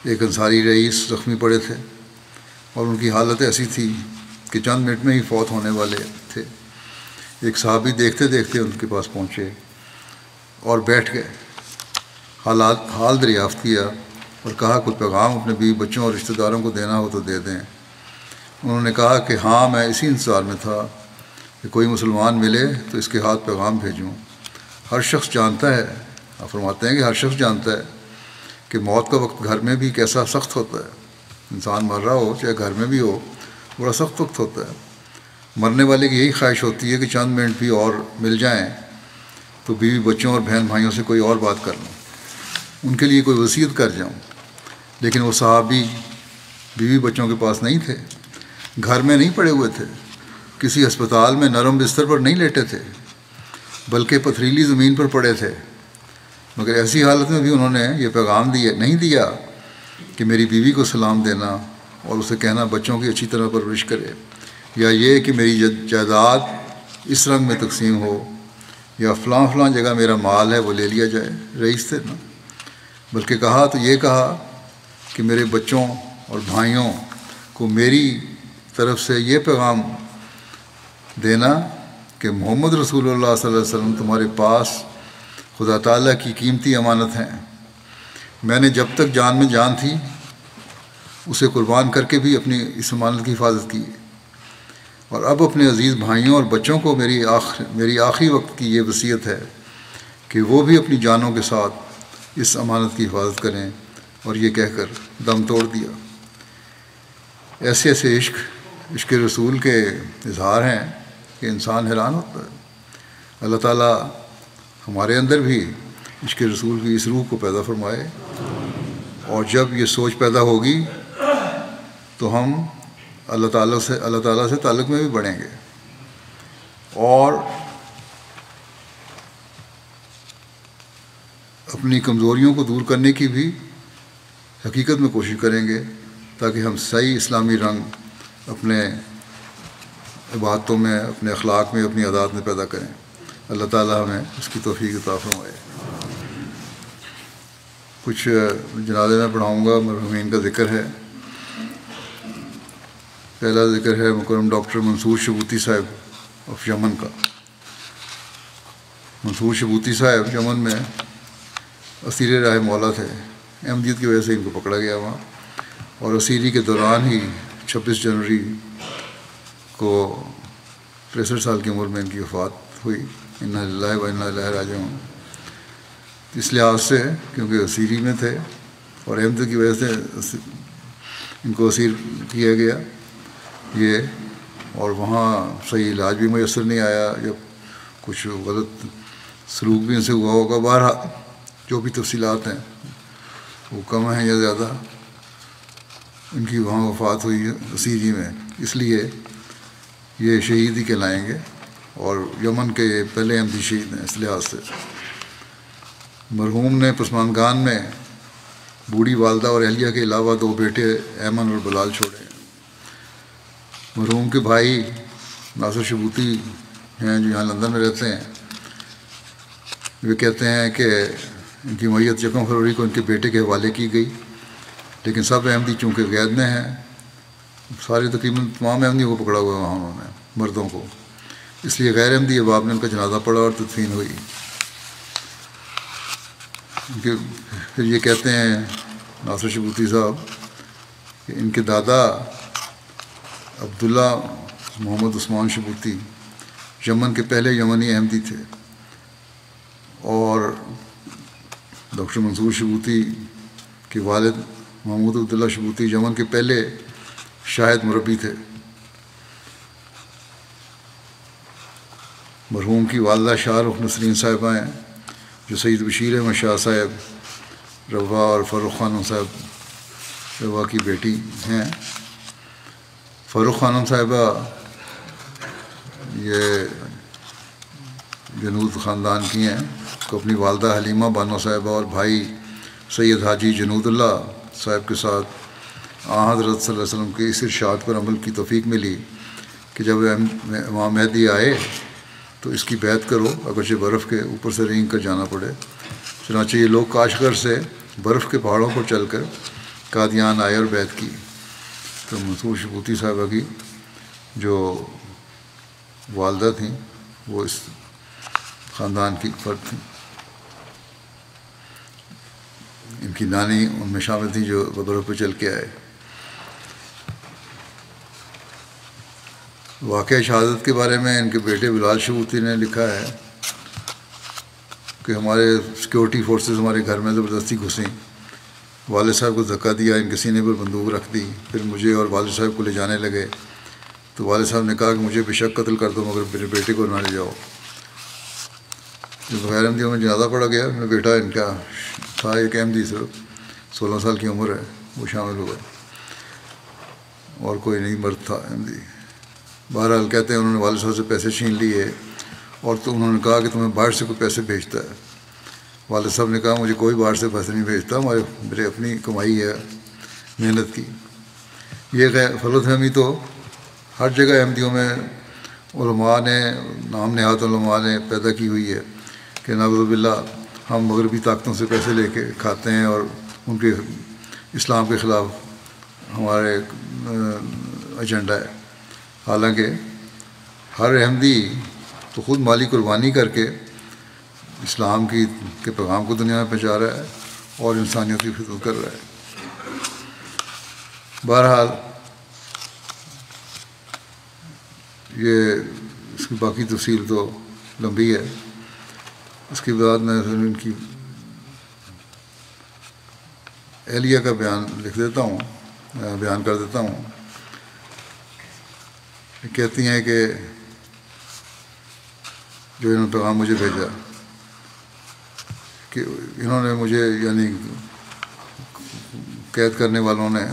Speaker 3: ایک انصاری رئیس زخمی پڑے تھے اور ان کی حالت ایسی تھی کہ چند منٹ میں ہی فوت ہونے والے تھے۔ ایک صحابی دیکھتے دیکھتے ان کے پاس پہنچے اور بیٹھ گئے، حال دریافت کیا اور کہا کوئی پیغام اپنے بیوی بچوں اور رشتہ داروں کو دینا ہو تو دے دیں۔ انہوں نے کہا کہ ہاں میں اسی انتظار میں تھا کہ کوئی مسلمان ملے تو اس کے ہاتھ پیغام بھیجوں۔ ہر شخص جانتا ہے، آپ فرماتے ہیں کہ ہر شخص جانتا ہے کہ موت کا وقت گھر میں بھی کیسا سخت ہوتا ہے۔ انسان مر رہا ہو چاہے گھر میں بھی ہو بڑا سخت وقت ہوتا ہے۔ مرنے والے کی یہی خواہش ہوتی ہے کہ چند منٹ بھی اور مل جائیں تو بیوی بچوں اور بہن بھائیوں سے کوئی اور بات کر لوں، ان کے لیے کوئی وصیت کر جاؤں۔ لیکن وہ صحابی بیوی بچوں کے پاس نہیں تھے، گھر میں نہیں پڑے ہوئے تھے، کسی ہسپتال میں نرم بستر پر نہیں لیٹے تھے، بلکہ پتھریلی زمین پر پڑے تھے۔ مگر ایسی حالت میں بھی انہوں نے یہ پیغام نہیں دیا کہ میری بیوی کو سلام دینا اور اسے کہنا بچوں کی اچھی طرح پرورش کرے، یا یہ کہ میری جائیداد اس رنگ میں تقسیم ہو، یا فلاں جگہ میرا مال ہے وہ لے لیا جائے۔ رئیس تھے نا، بلکہ کہا تو یہ کہا کہ میرے بچوں اور بھائیوں کو میری طرف سے یہ پیغام دینا کہ محمد رسول اللہ صلی اللہ علیہ وسلم تمہارے پاس خدا تعالیٰ کی قیمتی امانت ہیں۔ میں نے جب تک جان میں جان تھی اسے قربان کر کے بھی اپنی اس امانت کی حفاظت کی، اور اب اپنے عزیز بھائیوں اور بچوں کو میری آخری وقت کی یہ وصیت ہے کہ وہ بھی اپنی جانوں کے ساتھ اس امانت کی حفاظت کریں۔ اور یہ کہہ کر دم توڑ دیا۔ ایسے ایسے عشق رسول کے اظہار ہیں کہ انسان حیران ہوتا ہے۔ اللہ تعالیٰ ہمارے اندر بھی عشق رسول کی اس روح کو پیدا فرمائے، اور جب یہ سوچ پیدا ہوگی تو ہم اللہ تعالیٰ سے تعلق میں بھی بڑھیں گے، اور اپنی کمزوریوں کو دور کرنے کی بھی حقیقت میں کوشش کریں گے، تاکہ ہم صحیح اسلامی رنگ اپنے عبادتوں میں، اپنے اخلاق میں، اپنی عادات میں پیدا کریں۔ اللہ تعالیٰ ہمیں اس کی توفیق عطا فرمائے۔ کچھ جنازے میں پڑھاؤں گا، مرحومین کا ذکر ہے۔ پہلا ذکر ہے مکرم ڈاکٹر منصور شبوتی صاحب آف یمن کا۔ منصور شبوتی صاحب یمن میں اسیر راہ مولا تھے، احمدیت کی وجہ سے ان کو پکڑا گیا وہاں، اور اسیری کے دوران ہی 26 جنوری کو 63 سال کی عمر میں ان کی وفات ہوئی۔ انا للہ و انا الیہ راجعون۔ اس لحاظ سے کیونکہ اسیری میں تھے اور احمدیت کی وجہ سے ان کو اسیر کیا گیا یہ، اور وہاں صحیح علاج بھی میسر نہیں آیا، جب کچھ غلط سلوک بھی ان سے ہوا ہوگا۔ بہرحال جو بھی تفصیلات ہیں وہ کم ہیں یا زیادہ، ان کی وہاں وفات ہوئی ہے اسیری میں، اس لیے یہ شہید ہی کہلائیں گے، اور یمن کے یہ پہلے احمدی شہید ہیں اس لحاظ سے۔ مرحوم نے پسمانگان میں بوڑھی والدہ اور اہلیہ کے علاوہ 2 بیٹے ایمن اور بلال چھوڑے ہیں۔ مرحوم کے بھائی ناصر شبوتی ہیں جو یہاں لندن میں رہتے ہیں، وہ کہتے ہیں کہ ان کی میت 1 فروری کو ان کے بیٹے کے حوالے کی گئی، لیکن سب احمدی چونکہ قید میں ہیں، سارے تقریباً تمام احمدیوں کو پکڑا ہوا ہے وہاں انہوں نے، مردوں کو، اس لیے غیر احمدی احباب نے ان کا جنازہ پڑھا اور تدفین ہوئی۔ پھر یہ کہتے ہیں ناصر شبوتی صاحب کہ ان کے دادا عبداللہ محمد عثمان شبوتی یمن کے پہلے یمنی احمدی تھے، اور ڈاکٹر منصور شبوتی کے والد محمود عبداللہ شبوتی یمن کے پہلے شاہد مربی تھے۔ مرحوم کی والدہ شاہ رخ نسرین صاحبہ ہیں جو سید بشیر احمد شاہ صاحب روا اور فاروق خانم صاحب روا کی بیٹی ہیں۔ فاروق خانم صاحبہ یہ جنود خاندان کی ہیں، کو اپنی والدہ حلیمہ بانو صاحبہ اور بھائی سید حاجی جنود اللہ صاحب کے ساتھ حضرت صلی اللہ علیہ وسلم کے اس ارشاد پر عمل کی توفیق ملی کہ جب امام مہدی آئے تو اس کی بیعت کرو، اگرچہ برف کے اوپر سے رینگ کر جانا پڑے۔ چنانچہ یہ لوگ کاشغر سے برف کے پہاڑوں پر چل کر قادیان آئے اور بیعت کی۔ تو منصور شبوتی صاحبہ کی جو والدہ تھیں وہ اس خاندان کی فرد تھیں، ان کی نانی ان میں شامل تھیں جو برف پہ چل کے آئے۔ واقعہ شہادت کے بارے میں ان کے بیٹے بلال شبوتی نے لکھا ہے کہ ہمارے سیکورٹی فورسز ہمارے گھر میں زبردستی گھسیں، والد صاحب کو دھکا دیا، ان کے سینے پر بندوق رکھ دی، پھر مجھے اور والد صاحب کو لے جانے لگے، تو والد صاحب نے کہا کہ مجھے بے شک قتل کر دو مگر میرے بیٹے کو نہ لے جاؤ۔ جب غیر احمدیوں میں جنازہ پڑا گیا، میرا بیٹا ان کا تھا ایک احمدی، صرف 16 سال کی عمر ہے، وہ شامل ہوئے، اور کوئی نہیں مرد تھا احمدی۔ بہرحال کہتے ہیں انہوں نے والد صاحب سے پیسے چھین لیے، اور تو انہوں نے کہا کہ تمہیں باہر سے کوئی پیسے بھیجتا ہے۔ والد صاحب نے کہا مجھے کوئی باہر سے پیسے نہیں بھیجتا، میرے اپنی کمائی ہے محنت کی۔ یہ فضل فہمی تو ہر جگہ احمدیوں میں علماء نے، نام نہاد علماء نے پیدا کی ہوئی ہے کہ نعوذ باللہ ہم مغربی طاقتوں سے پیسے لے کے کھاتے ہیں اور ان کے اسلام کے خلاف ہمارے ایجنڈا ہے۔ حالانکہ ہر احمدی تو خود مالی قربانی کر کے اسلام کے پیغام کو دنیا میں پہنچا رہا ہے اور انسانیت کی خدمت کر رہا ہے۔ بہرحال یہ اس کی باقی تفصیل تو لمبی ہے، اس کے بعد میں ان کی اہلیہ کا بیان لکھ دیتا ہوں، بیان کر دیتا ہوں۔ کہتی ہیں کہ جو انہوں نے پیغام مجھے بھیجا کہ انہوں نے مجھے، یعنی قید کرنے والوں نے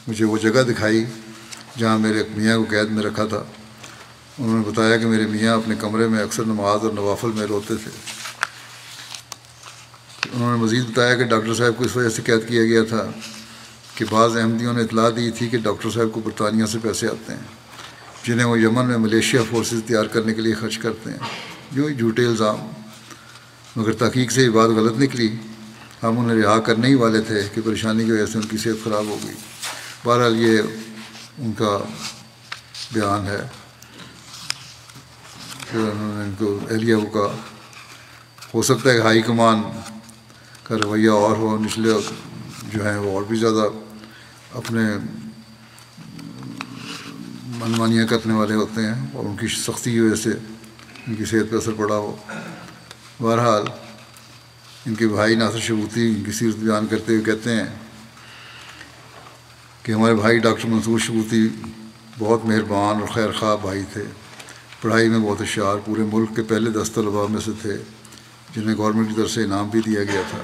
Speaker 3: مجھے وہ جگہ دکھائی جہاں میرے میاں کو قید میں رکھا تھا۔ انہوں نے بتایا کہ میرے میاں اپنے کمرے میں اکثر نماز اور نوافل میں روتے تھے۔ انہوں نے مزید بتایا کہ ڈاکٹر صاحب کو اس وجہ سے قید کیا گیا تھا کہ بعض احمدیوں نے اطلاع دی تھی کہ ڈاکٹر صاحب کو برطانیہ سے پیسے آتے ہیں جنہیں وہ یمن میں ملیشیا فورسز تیار کرنے کے لیے خرچ کرتے ہیں، جو جھوٹے الزام، مگر تحقیق سے یہ بات غلط نکلی ہم انہیں رہا کرنے ہی والے تھے کہ پریشانی کی وجہ سے ان کی صحت خراب ہو گئی۔ بہرحال یہ ان کا بیان ہے کہ انہوں نے ان کو اہلیہ کا ہو سکتا ہے کہ ہائی کمان کا رویہ اور ہو، نچلے جو ہیں وہ اور بھی زیادہ اپنے منمانیاں کرنے والے ہوتے ہیں اور ان کی سختی کی وجہ سے ان کی صحت پہ اثر پڑا ہو۔ بہرحال ان کے بھائی ناصر شبوتی ان کی سیرت بیان کرتے ہوئے کہتے ہیں کہ ہمارے بھائی ڈاکٹر منصور شبوتی بہت مہربان اور خیر خواہ بھائی تھے، پڑھائی میں بہت ہوشیار، پورے ملک کے پہلے 10 طلباء میں سے تھے جنہیں گورنمنٹ کی طرف سے انعام بھی دیا گیا تھا۔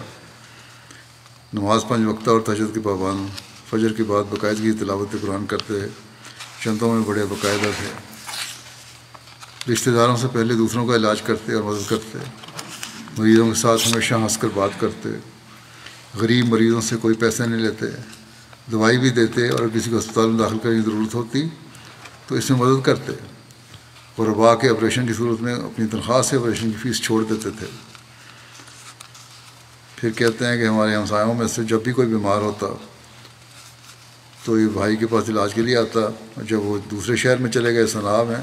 Speaker 3: نماز 5 وقتہ اور تہجد کے پابند، فجر کے بعد باقاعدگی تلاوت قرآن کرتے، چندوں میں بڑے باقاعدہ تھے، رشتہ داروں سے پہلے دوسروں کا علاج کرتے اور مدد کرتے، مریضوں کے ساتھ ہمیشہ ہنس کر بات کرتے، غریب مریضوں سے کوئی پیسے نہیں لیتے، دوائی بھی دیتے اور کسی کو اسپتال میں داخل کرنے کی ضرورت ہوتی تو اس میں مدد کرتے، اور وبا کے آپریشن کی صورت میں اپنی تنخواہ سے آپریشن کی فیس چھوڑ دیتے تھے۔ پھر کہتے ہیں کہ ہمارے ہمسایوں میں سے جب بھی کوئی بیمار ہوتا تو یہ بھائی کے پاس علاج کے لیے آتا، اور جب وہ دوسرے شہر میں چلے گئے صنعاء میں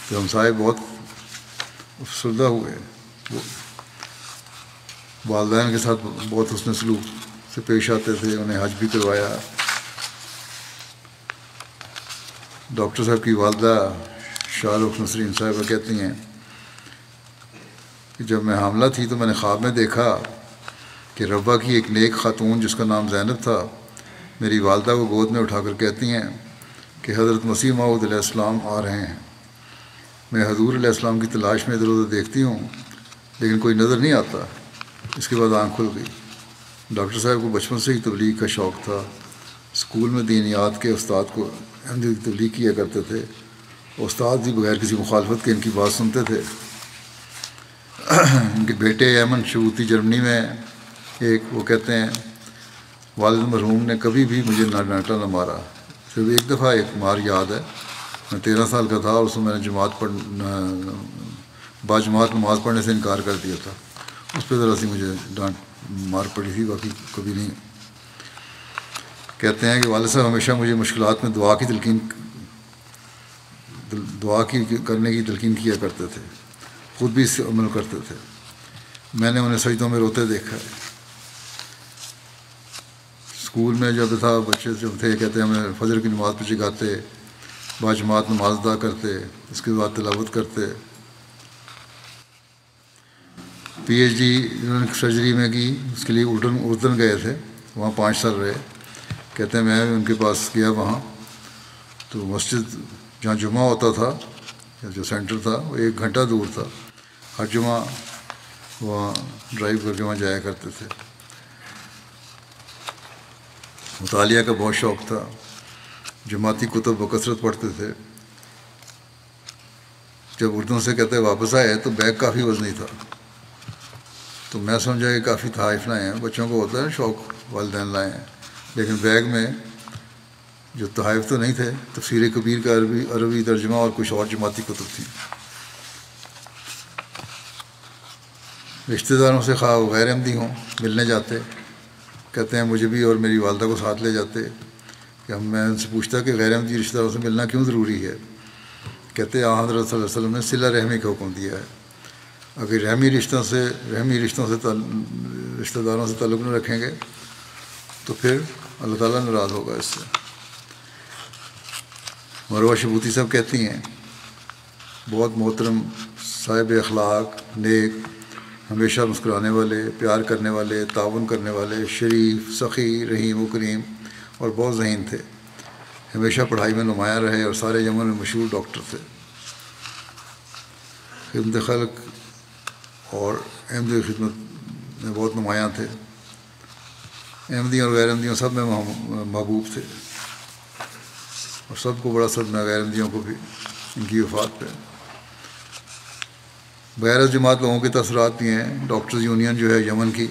Speaker 3: تو ہمسائے بہت افسردہ ہوئے، والدین کے ساتھ بہت حسن سلوک سے پیش آتے تھے، انہیں حج بھی کروایا۔ ڈاکٹر صاحب کی والدہ شاہ رخ نسرین صاحبہ کہتی ہیں کہ جب میں حاملہ تھی تو میں نے خواب میں دیکھا کہ ربا کی ایک نیک خاتون جس کا نام زینب تھا میری والدہ کو گود میں اٹھا کر کہتی ہیں کہ حضرت مسیح موعود علیہ السلام آ رہے ہیں۔ میں حضور علیہ السلام کی تلاش میں ادھر ادھر دیکھتی ہوں لیکن کوئی نظر نہیں آتا۔ اس کے بعد آنکھ کھل گئی۔ ڈاکٹر صاحب کو بچپن سے ہی تبلیغ کا شوق تھا، اسکول میں دینیات کے استاد کو احمدیت کی تبلیغ کیا کرتے تھے، استاد بھی بغیر کسی مخالفت کے ان کی بات سنتے تھے۔ ان کے بیٹے ایمن شبوتی جرمنی میں وہ کہتے ہیں والد مرحوم نے کبھی بھی مجھے ڈانٹا نہ مارا، صرف ایک دفعہ ایک مار یاد ہے، میں 13 سال کا تھا اور اس میں نے باجماعت نماز پڑھنے سے انکار کر دیا تھا، اس پہ ذرا سی مجھے ڈانٹ مار پڑی تھی، باقی کبھی نہیں۔ کہتے ہیں کہ والد صاحب ہمیشہ مجھے مشکلات میں دعا کرنے کی تلقین کیا کرتے تھے، خود بھی اس سے عمل کرتے تھے۔ میں نے انہیں سجدوں میں روتے دیکھا ہے۔ اسکول میں جب تھا بچے جب تھے کہتے ہیں ہمیں فجر کی نماز پہ جگاتے، باجماعت نماز ادا کرتے، اس کے بعد تلاوت کرتے۔ پی ایچ ڈی انہوں نے سرجری میں کی، اس کے لیے اردن گئے تھے، وہاں 5 سال رہے۔ کہتے ہیں میں ان کے پاس گیا وہاں تو مسجد جہاں جمعہ ہوتا تھا جو سینٹر تھا وہ 1 گھنٹہ دور تھا، ہر جمعہ وہاں ڈرائیو کر کے وہاں جایا کرتے تھے۔ مطالعہ کا بہت شوق تھا، جماعتی کتب بکثرت پڑھتے تھے۔ جب اردن سے کہتے واپس آئے تو بیگ کافی وزنی تھا، تو میں سمجھا کہ کافی تحائف لائے ہیں، بچوں کو ہوتا ہے شوق والدین لائے ہیں، لیکن بیگ میں جو تحائف تو نہیں تھے، تفسیر کبیر کا عربی ترجمہ اور کچھ اور جماعتی کتب تھیں۔ رشتہ داروں سے خواہ غیر احمدی ہوں ملنے جاتے، کہتے ہیں مجھے بھی اور میری والدہ کو ساتھ لے جاتے کہ میں ان سے پوچھتا کہ غیر احمدی رشتہ داروں سے ملنا کیوں ضروری ہے؟ کہتے ہیں حضرت صلی اللہ علیہ وسلم نے صلہ رحمی کا حکم دیا ہے، اگر رحمی رشتوں سے رشتہ داروں سے تعلق نہ رکھیں گے تو پھر اللہ تعالیٰ ناراض ہوگا اس سے۔ مروہ شبوتی صاحب کہتی ہیں بہت محترم، صاحب اخلاق، نیک، ہمیشہ مسکرانے والے، پیار کرنے والے، تعاون کرنے والے، شریف، سخی، رحیم و کریم اور بہت ذہین تھے، ہمیشہ پڑھائی میں نمایاں رہے اور سارے یمن میں مشہور ڈاکٹر تھے، خدمت خلق اور احمدی خدمت میں بہت نمایاں تھے، احمدیوں اور غیر احمدیوں سب میں محبوب تھے، اور سب کو بڑا صدمہ غیر احمدیوں کو بھی ان کی وفات پہ۔ غیر جماعت لوگوں کے تاثرات بھی ہیں۔ ڈاکٹرز یونین جو ہے یمن کی،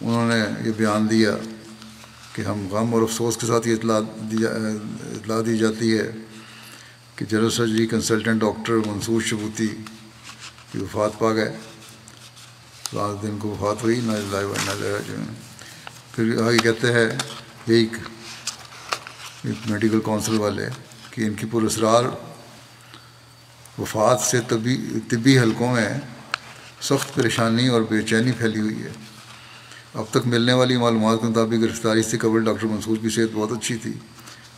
Speaker 3: انہوں نے یہ بیان دیا کہ ہم غم اور افسوس کے ساتھ یہ اطلاع دی جاتی ہے کہ جنرل سرجری کنسلٹنٹ ڈاکٹر منصور شبوتی کی وفات پا گئے۔ رات دن کو وفات ہوئی، نہ لائے نہ لے جو ہے. پھر آگے کہتے ہیں یہی میڈیکل کونسل والے کہ ان کی پراسرار وفات سے طبی حلقوں میں سخت پریشانی اور بے چینی پھیلی ہوئی ہے. اب تک ملنے والی معلومات کے مطابق گرفتاری سے قبل ڈاکٹر منصور کی صحت بہت اچھی تھی.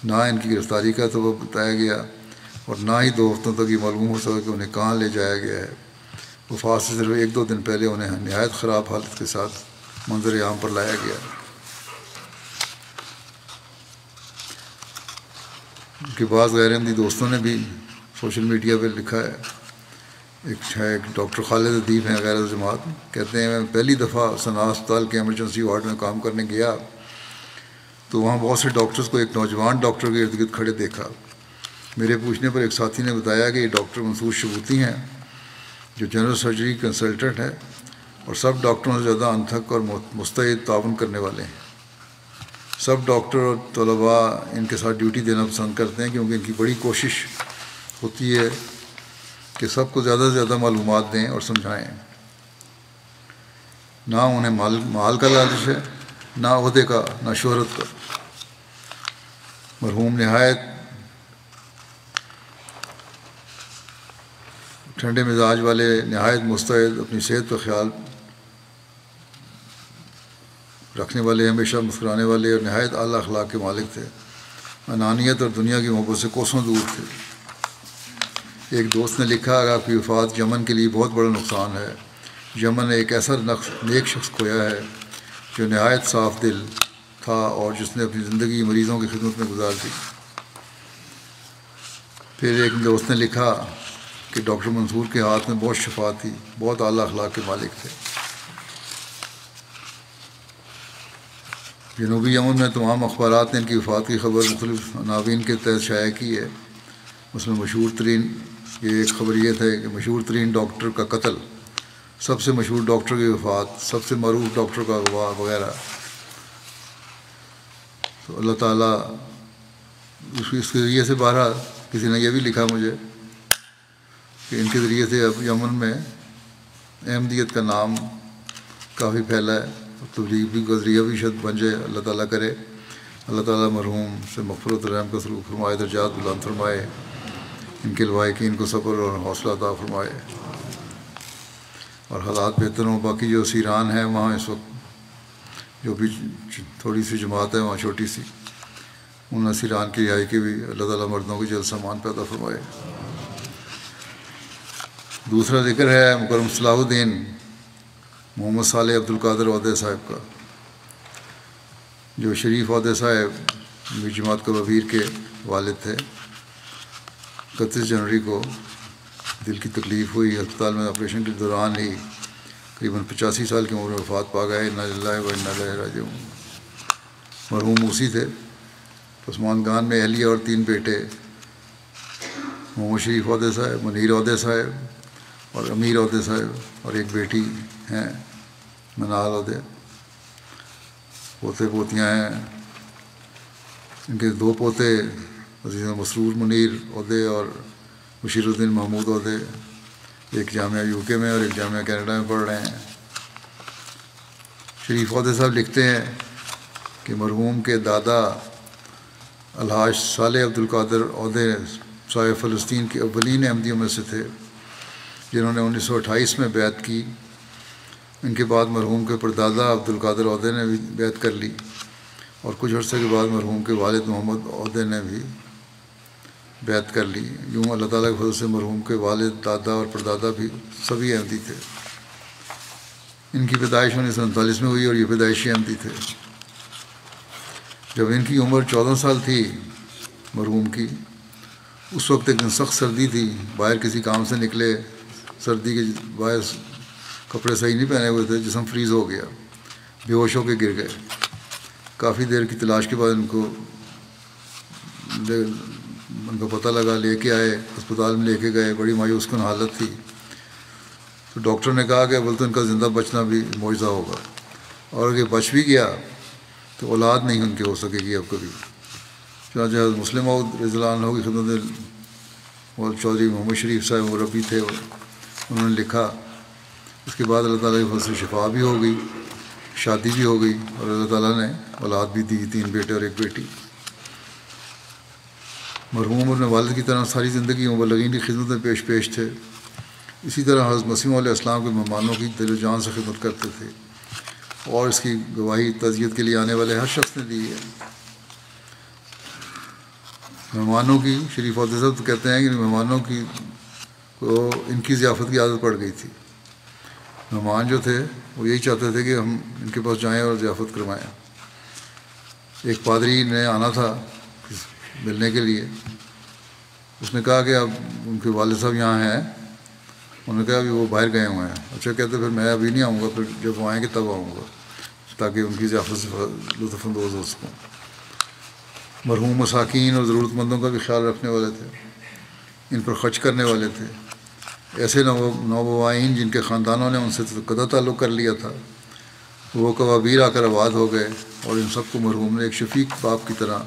Speaker 3: نہ ان کی گرفتاری کا سبب بتایا گیا اور نہ ہی 2 ہفتوں تک یہ معلوم ہو سکا کہ انہیں کہاں لے جایا گیا ہے. وفات سے صرف 1-2 دن پہلے انہیں نہایت خراب حالت کے ساتھ منظر عام پر لایا گیا. ان کے بعض غیر احمدی دوستوں نے بھی سوشل میڈیا پہ لکھا ہے. ایک ڈاکٹر خالد ادیب ہیں غیر جماعت، کہتے ہیں میں پہلی دفعہ صنعاء اسپتال کے ایمرجنسی وارڈ میں کام کرنے گیا تو وہاں بہت سے ڈاکٹرز کو ایک نوجوان ڈاکٹر کے ارد گرد کھڑے دیکھا. میرے پوچھنے پر ایک ساتھی نے بتایا کہ یہ ڈاکٹر منصور شبوتی ہیں جو جنرل سرجری کنسلٹنٹ ہے اور سب ڈاکٹروں سے زیادہ انتھک اور مستعد تعاون کرنے والے ہیں. سب ڈاکٹر اور طلباء ان کے ساتھ ڈیوٹی دینا پسند کرتے ہیں کیونکہ ان کی بڑی کوشش ہوتی ہے کہ سب کو زیادہ سے زیادہ معلومات دیں اور سمجھائیں. نہ انہیں مال کا لالچ ہے، نہ عہدے کا، نہ شہرت کا. مرحوم نہایت ٹھنڈے مزاج والے، نہایت مستعد، اپنی صحت کا خیال رکھنے والے، ہمیشہ مسکرانے والے اور نہایت اعلیٰ اخلاق کے مالک تھے. انانیت اور دنیا کی محبت سے کوسوں دور تھے. ایک دوست نے لکھا کہ آپ کی وفات یمن کے لیے بہت بڑا نقصان ہے. یمن نے ایک ایسا نیک شخص کھویا ہے جو نہایت صاف دل تھا اور جس نے اپنی زندگی مریضوں کی خدمت میں گزار دی. پھر ایک دوست نے لکھا کہ ڈاکٹر منصور کے ہاتھ میں بہت شفا تھی، بہت اعلیٰ اخلاق کے مالک تھے. جنوبی یمن میں تمام اخبارات نے ان کی وفات کی خبر مختلف عناوین کے تحت شائع کی ہے. مثلاً مشہور ترین یہ ایک خبر یہ تھا کہ مشہور ترین ڈاکٹر کا قتل، سب سے مشہور ڈاکٹر کی وفات، سب سے معروف ڈاکٹر کا اغوا وغیرہ. تو اللہ تعالیٰ اس کے ذریعے سے بہرحال کسی نے یہ بھی لکھا مجھے کہ ان کے ذریعے سے اب یمن میں احمدیت کا نام کافی پھیلا ہے، تبلیغ بھی کا ذریعہ بھی شاید بن جائے. اللہ تعالیٰ کرے. اللہ تعالیٰ مرحوم سے مغفرت رحم کا سلوک فرمائے، درجات بلند فرمائے، ان کے لوائقین کو صبر اور حوصلہ عطا فرمائے اور حالات بہتر ہوں. باقی جو اسیران ہیں وہاں اس وقت جو بھی تھوڑی سی جماعت ہے وہاں چھوٹی سی، ان اسیران کی رہائی کے بھی اللہ تعالیٰ مردوں کی جلد سامان پیدا فرمائے. دوسرا ذکر ہے مکرم صلاح الدین محمد صالح عبدالقادر عہدے صاحب کا، جو شریف عہدے صاحب جماعت کبیر کے والد تھے. 31 جنوری کو دل کی تکلیف ہوئی، ہسپتال میں آپریشن کے دوران ہی تقریباً 85 سال کی عمر میں وفات پا گئے. انا للہ و انا الیہ راجعون. مرحوم موسی تھے. پسماندگان میں اہلیہ اور 3 بیٹے محمد شریف عہدے صاحب، منیر عہدے صاحب اور امیر عہدے صاحب، اور ایک بیٹی ہیں منال عہدے. پوتے پوتیاں ہیں. ان کے 2 پوتے عزیز مسرور منیر عہدے اور بشیر الدین محمود عہدے، ایک جامعہ UK میں اور ایک جامعہ کینیڈا میں پڑھ رہے ہیں. شریف عہدے صاحب لکھتے ہیں کہ مرحوم کے دادا الحاج صالح عبدالقادر عہدے صاحب فلسطین کے اولین احمدیوں میں سے تھے جنہوں نے 1928 میں بیعت کی. ان کے بعد مرحوم کے پردادا عبدالقادر عہدے نے بھی بیعت کر لی اور کچھ عرصے کے بعد مرحوم کے والد محمد عہدے نے بھی بیعت کر لی. یوں اللہ تعالیٰ کے فضل سے مرحوم کے والد، دادا اور پردادا بھی سبھی احمدی تھے. ان کی پیدائش 1939 میں ہوئی اور یہ پیدائشی احمدی تھے. جب ان کی عمر 14 سال تھی مرحوم کی، اس وقت ایک دن سخت سردی تھی. باہر کسی کام سے نکلے، سردی کے باعث کپڑے صحیح نہیں پہنے ہوئے تھے، جسم فریز ہو گیا، بے ہوش ہو کے گر گئے. کافی دیر کی تلاش کے بعد ان کو پتہ لگا، لے کے آئے، اسپتال میں لے کے گئے. بڑی مایوس کن حالت تھی. تو ڈاکٹر نے کہا کہ اول تو ان کا زندہ بچنا بھی معجزہ ہوگا، اور اگر بچ بھی گیا تو اولاد نہیں ان کی ہو سکے گی اب کبھی. چنانچہ حضرت مسلم موعود رضی اللہ عنہ کی خدمت میں چودھری محمد شریف صاحب مربی تھے. انہوں نے لکھا اس کے بعد اللہ تعالیٰ کی فضل سے شفا بھی ہو گئی، شادی بھی ہو گئی، اور اللہ تعالیٰ نے اولاد بھی دی، 3 بیٹے اور 1 بیٹی۔ مرحوم اپنے والد کی طرح ساری زندگی مبلغین کی خدمت میں پیش تھے۔ اسی طرح حضرت مسیح علیہ السلام کے مہمانوں کی دل و جان سے خدمت کرتے تھے، اور اس کی گواہی تعزیت کے لیے آنے والے ہر شخص نے دی ہے۔ مہمانوں کی شریف عہدے صاحب کہتے ہیں کہ مہمانوں کی کو ان کی ضیافت کی عادت پڑ گئی تھی۔ مہمان جو تھے وہ یہی چاہتے تھے کہ ہم ان کے پاس جائیں اور ضیافت کروائیں۔ ایک پادری نے آنا تھا ملنے کے لیے، اس نے کہا کہ اب ان کے والد صاحب یہاں ہیں، انہوں نے کہا ابھی وہ باہر گئے ہوئے ہیں۔ اچھا، کہتے پھر میں ابھی نہیں آؤں گا، پھر جب وہ آئیں گے تب آؤں گا تاکہ ان کی ضیافت سے لطف اندوز ہو سکوں۔ مرحوم مساکین اور ضرورت مندوں کا بھی خیال رکھنے والے تھے، ان پر خرچ کرنے والے تھے۔ ایسے نوبوائین جن کے خاندانوں نے ان سے قطع تعلق کر لیا تھا، وہ کوابیر آ کر آباد ہو گئے، اور ان سب کو مرحوم نے ایک شفیق باپ کی طرح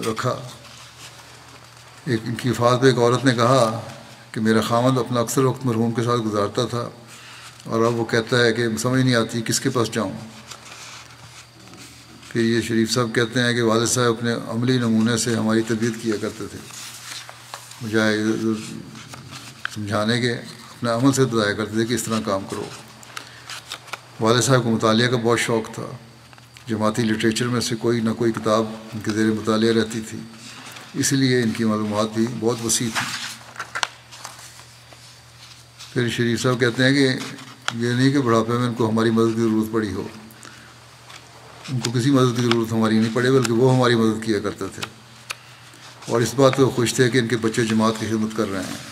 Speaker 3: رکھا۔ ان کی وفات پہ ایک عورت نے کہا کہ میرا خامد اپنا اکثر وقت مرحوم کے ساتھ گزارتا تھا، اور اب وہ کہتا ہے کہ سمجھ نہیں آتی کس کے پاس جاؤں۔ پھر یہ شریف صاحب کہتے ہیں کہ والد صاحب اپنے عملی نمونے سے ہماری تربیت کیا کرتے تھے، بجائے سمجھانے کے اپنے عمل سے بتایا کرتے تھے کہ اس طرح کام کرو۔ والد صاحب کو مطالعہ کا بہت شوق تھا، جماعتی لٹریچر میں سے کوئی نہ کوئی کتاب ان کے زیر مطالعہ رہتی تھی، اس لیے ان کی معلومات بھی بہت وسیع تھیں۔ پھر شریف صاحب کہتے ہیں کہ یہ نہیں کہ بڑھاپے میں ان کو ہماری مدد کی ضرورت پڑی ہو، ان کو کسی مدد کی ضرورت ہماری نہیں پڑے، بلکہ وہ ہماری مدد کیا کرتے تھے، اور اس بات پہ وہ خوش تھے کہ ان کے بچے جماعت کی خدمت کر رہے ہیں۔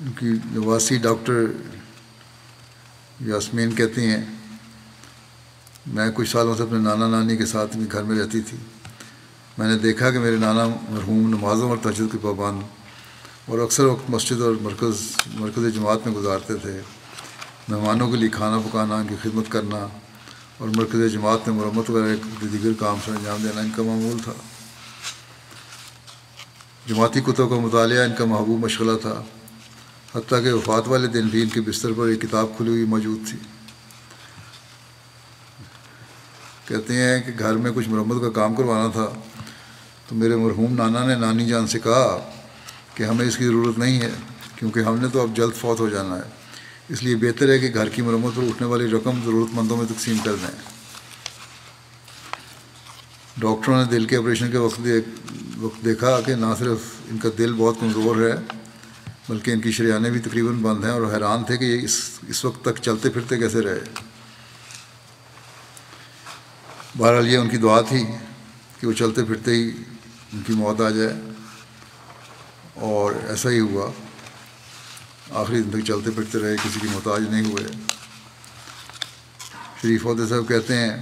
Speaker 3: ان کی نواسی ڈاکٹر یاسمین کہتی ہیں میں کچھ سالوں سے اپنے نانا نانی کے ساتھ گھر میں رہتی تھی۔ میں نے دیکھا کہ میرے نانا مرحوم نمازوں اور تہجد کے پابند اور اکثر وقت مسجد اور مرکز جماعت میں گزارتے تھے۔ مہمانوں کے لیے کھانا پکانا، ان کی خدمت کرنا اور مرکز جماعت میں مرمت وغیرہ دیگر کام سے انجام دینا ان کا معمول تھا۔ جماعتی کتب کا مطالعہ ان کا محبوب مشغلہ تھا، حتیٰ کہ وفات والے دن بھی ان کے بستر پر ایک کتاب کھلی ہوئی موجود تھی۔ کہتے ہیں کہ گھر میں کچھ مرمت کا کام کروانا تھا تو میرے مرحوم نانا نے نانی جان سے کہا کہ ہمیں اس کی ضرورت نہیں ہے، کیونکہ ہم نے تو اب جلد فوت ہو جانا ہے، اس لیے بہتر ہے کہ گھر کی مرمت پر اٹھنے والی رقم ضرورت مندوں میں تقسیم کر دیں۔ ڈاکٹروں نے دل کے آپریشن کے وقت دیکھا کہ نہ صرف ان کا دل بہت کمزور ہے بلکہ ان کی شریانیں بھی تقریباً بند ہیں، اور حیران تھے کہ یہ اس وقت تک چلتے پھرتے کیسے رہے۔ بہرحال یہ ان کی دعا تھی کہ وہ چلتے پھرتے ہی ان کی موت آ جائے، اور ایسا ہی ہوا، آخری دن تک چلتے پھرتے رہے، کسی کی محتاج نہیں ہوئے۔ شریف عہدے صاحب کہتے ہیں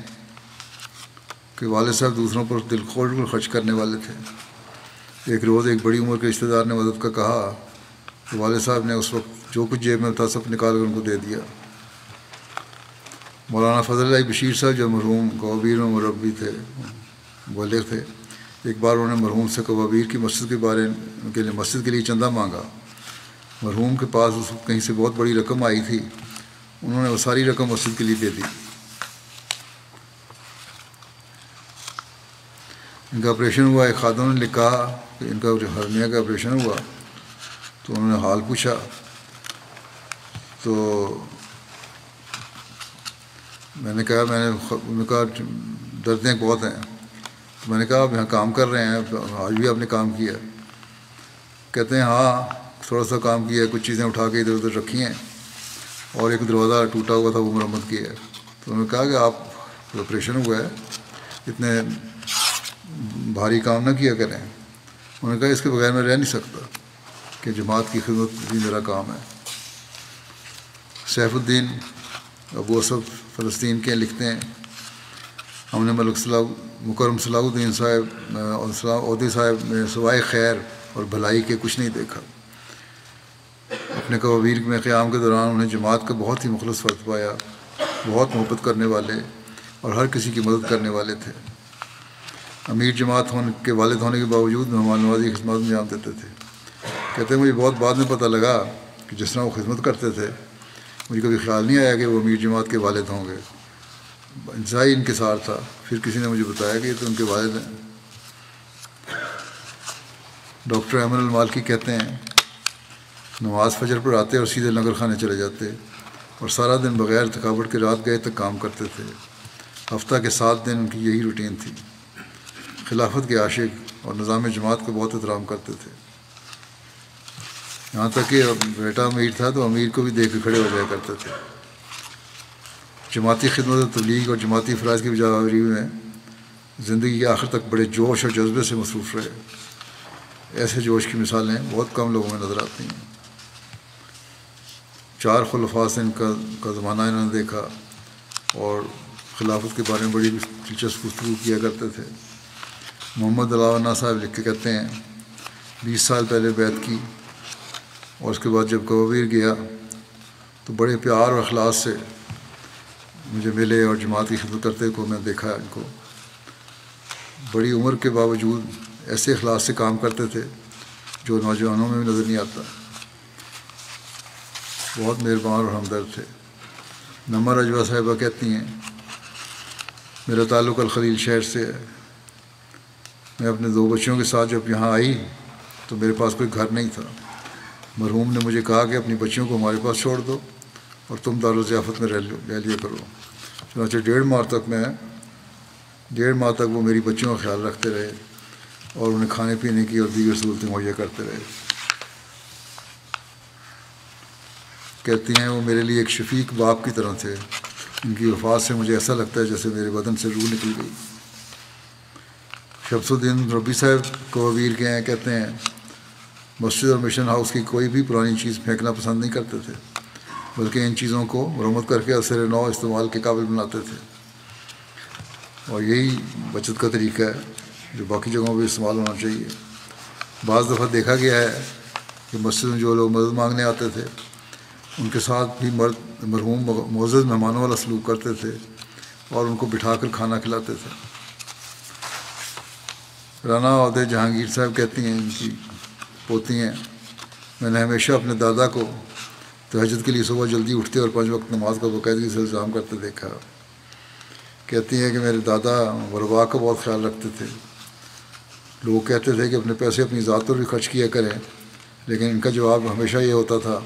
Speaker 3: کہ والد صاحب دوسروں پر دل کھول کر خرچ کرنے والے تھے۔ ایک روز ایک بڑی عمر کے رشتہ دار نے مدد کا کہا تو والد صاحب نے اس وقت جو کچھ جیب میں تھا سب نکال کر ان کو دے دیا۔ مولانا فضل اللہ بشیر صاحب جو مرحوم کوابیر میں مربی تھے، مبلغ تھے، ایک بار انہوں نے مرحوم سے کوابیر کی مسجد کے لیے مسجد کے لیے چندہ مانگا۔ مرحوم کے پاس اس وقت کہیں سے بہت بڑی رقم آئی تھی، انہوں نے وہ ساری رقم مسجد کے لیے دے دی۔ ان کا آپریشن ہوا، ایک خادم نے لکھا کہ ان کا ہرنیا کا آپریشن ہوا، تو انہوں نے حال پوچھا تو میں نے کہا دردیں بہت ہیں، تو میں نے کہا آپ یہاں کام کر رہے ہیں، آج بھی آپ نے کام کیا؟ کہتے ہیں ہاں تھوڑا سا کام کیا ہے، کچھ چیزیں اٹھا کے ادھر ادھر رکھی ہیں، اور ایک دروازہ ٹوٹا ہوا تھا وہ مرمت کی ہے۔ تو انہوں نے کہا کہ آپ آپریشن ہوا ہے، اتنے بھاری کام نہ کیا کریں۔ انہوں نے کہا اس کے بغیر میں رہ نہیں سکتا کہ جماعت کی خدمت بھی میرا کام ہے۔ سیف الدین ابو اسد فلسطین کے لکھتے ہیں ہم نے ملک مکرم صلاح الدین صاحب اور عودی صاحب میں سوائے خیر اور بھلائی کے کچھ نہیں دیکھا۔ اپنے کوابیر میں قیام کے دوران انہیں جماعت کا بہت ہی مخلص فرد پایا، بہت محبت کرنے والے اور ہر کسی کی مدد کرنے والے تھے۔ امیر جماعت ہونے کے والد ہونے کے باوجود مہمان نوازی کی خدمت انجام دیتے تھے۔ کہتے ہیں مجھے بہت بعد میں پتہ لگا کہ جس طرح وہ خدمت کرتے تھے مجھے کبھی خیال نہیں آیا کہ وہ امیر جماعت کے والد ہوں گے، انتہائی انکسار تھا۔ پھر کسی نے مجھے بتایا کہ یہ تو ان کے والد ہیں۔ ڈاکٹر ایمن المالکی کہتے ہیں نماز فجر پر آتے اور سیدھے لنگر خانے چلے جاتے اور سارا دن بغیر تھکاوٹ کے رات گئے تک کام کرتے تھے۔ ہفتہ کے 7 دن ان کی یہی روٹین تھی۔ خلافت کے عاشق اور نظام جماعت کو بہت احترام کرتے تھے، یہاں تک کہ بیٹا امیر تھا تو امیر کو بھی دیکھ کے کھڑے ہو جایا کرتے تھے۔ جماعتی خدمت و تبلیغ اور جماعتی فرائض کی بجاوری میں زندگی کے آخر تک بڑے جوش اور جذبے سے مصروف رہے۔ ایسے جوش کی مثالیں بہت کم لوگوں میں نظر آتی ہیں۔ 4 خلفاء سے ان کا زمانہ انہوں نے دیکھا اور خلافت کے بارے میں بڑی دلچسپ گفتگو کیا کرتے تھے۔ محمد علاؤ صاحب لکھ کے کہتے ہیں 20 سال پہلے بیعت کی اور اس کے بعد جب کویر گیا تو بڑے پیار اور اخلاص سے مجھے ملے اور جماعت کی خدمت کرتے کو میں دیکھا ان کو۔ بڑی عمر کے باوجود ایسے اخلاص سے کام کرتے تھے جو نوجوانوں میں بھی نظر نہیں آتا۔ بہت مہربان اور ہمدرد تھے۔ نمر اجوا صاحبہ کہتی ہیں میرا تعلق الخلیل شہر سے ہے۔ میں اپنے 2 بچوں کے ساتھ جب یہاں آئی تو میرے پاس کوئی گھر نہیں تھا۔ مرحوم نے مجھے کہا کہ اپنی بچیوں کو ہمارے پاس چھوڑ دو اور تم دارالضیافت میں رہ لیا کرو۔ چنانچہ 1.5 ماہ تک وہ میری بچیوں کا خیال رکھتے رہے اور انہیں کھانے پینے کی اور دیگر سہولتیں مہیا کرتے رہے۔ کہتی ہیں وہ میرے لیے ایک شفیق باپ کی طرح تھے۔ ان کی وفات سے مجھے ایسا لگتا ہے جیسے میرے بدن سے روح نکل گئی۔ شمس الدین ربی صاحب کویر کے ہیں، کہتے ہیں مسجد اور مشن ہاؤس کی کوئی بھی پرانی چیز پھینکنا پسند نہیں کرتے تھے، بلکہ ان چیزوں کو مرمت کر کے اثر نو استعمال کے قابل بناتے تھے، اور یہی بچت کا طریقہ ہے جو باقی جگہوں پہ استعمال ہونا چاہیے۔ بعض دفعہ دیکھا گیا ہے کہ مسجد میں جو لوگ مدد مانگنے آتے تھے ان کے ساتھ بھی مرحوم معزز مہمانوں والا سلوک کرتے تھے اور ان کو بٹھا کر کھانا کھلاتے تھے۔ رانا عہدے جہانگیر صاحب کہتی ہیں ان کی پوتی ہیں میں نے ہمیشہ اپنے دادا کو تہجد کے لیے صبح جلدی اٹھتے اور 5 وقت نماز کا باقاعدگی سے التزام کرتے دیکھا۔ کہتی ہیں کہ میرے دادا غربا کا بہت خیال رکھتے تھے۔ لوگ کہتے تھے کہ اپنے پیسے اپنی ذات پر بھی خرچ کیا کریں، لیکن ان کا جواب ہمیشہ یہ ہوتا تھا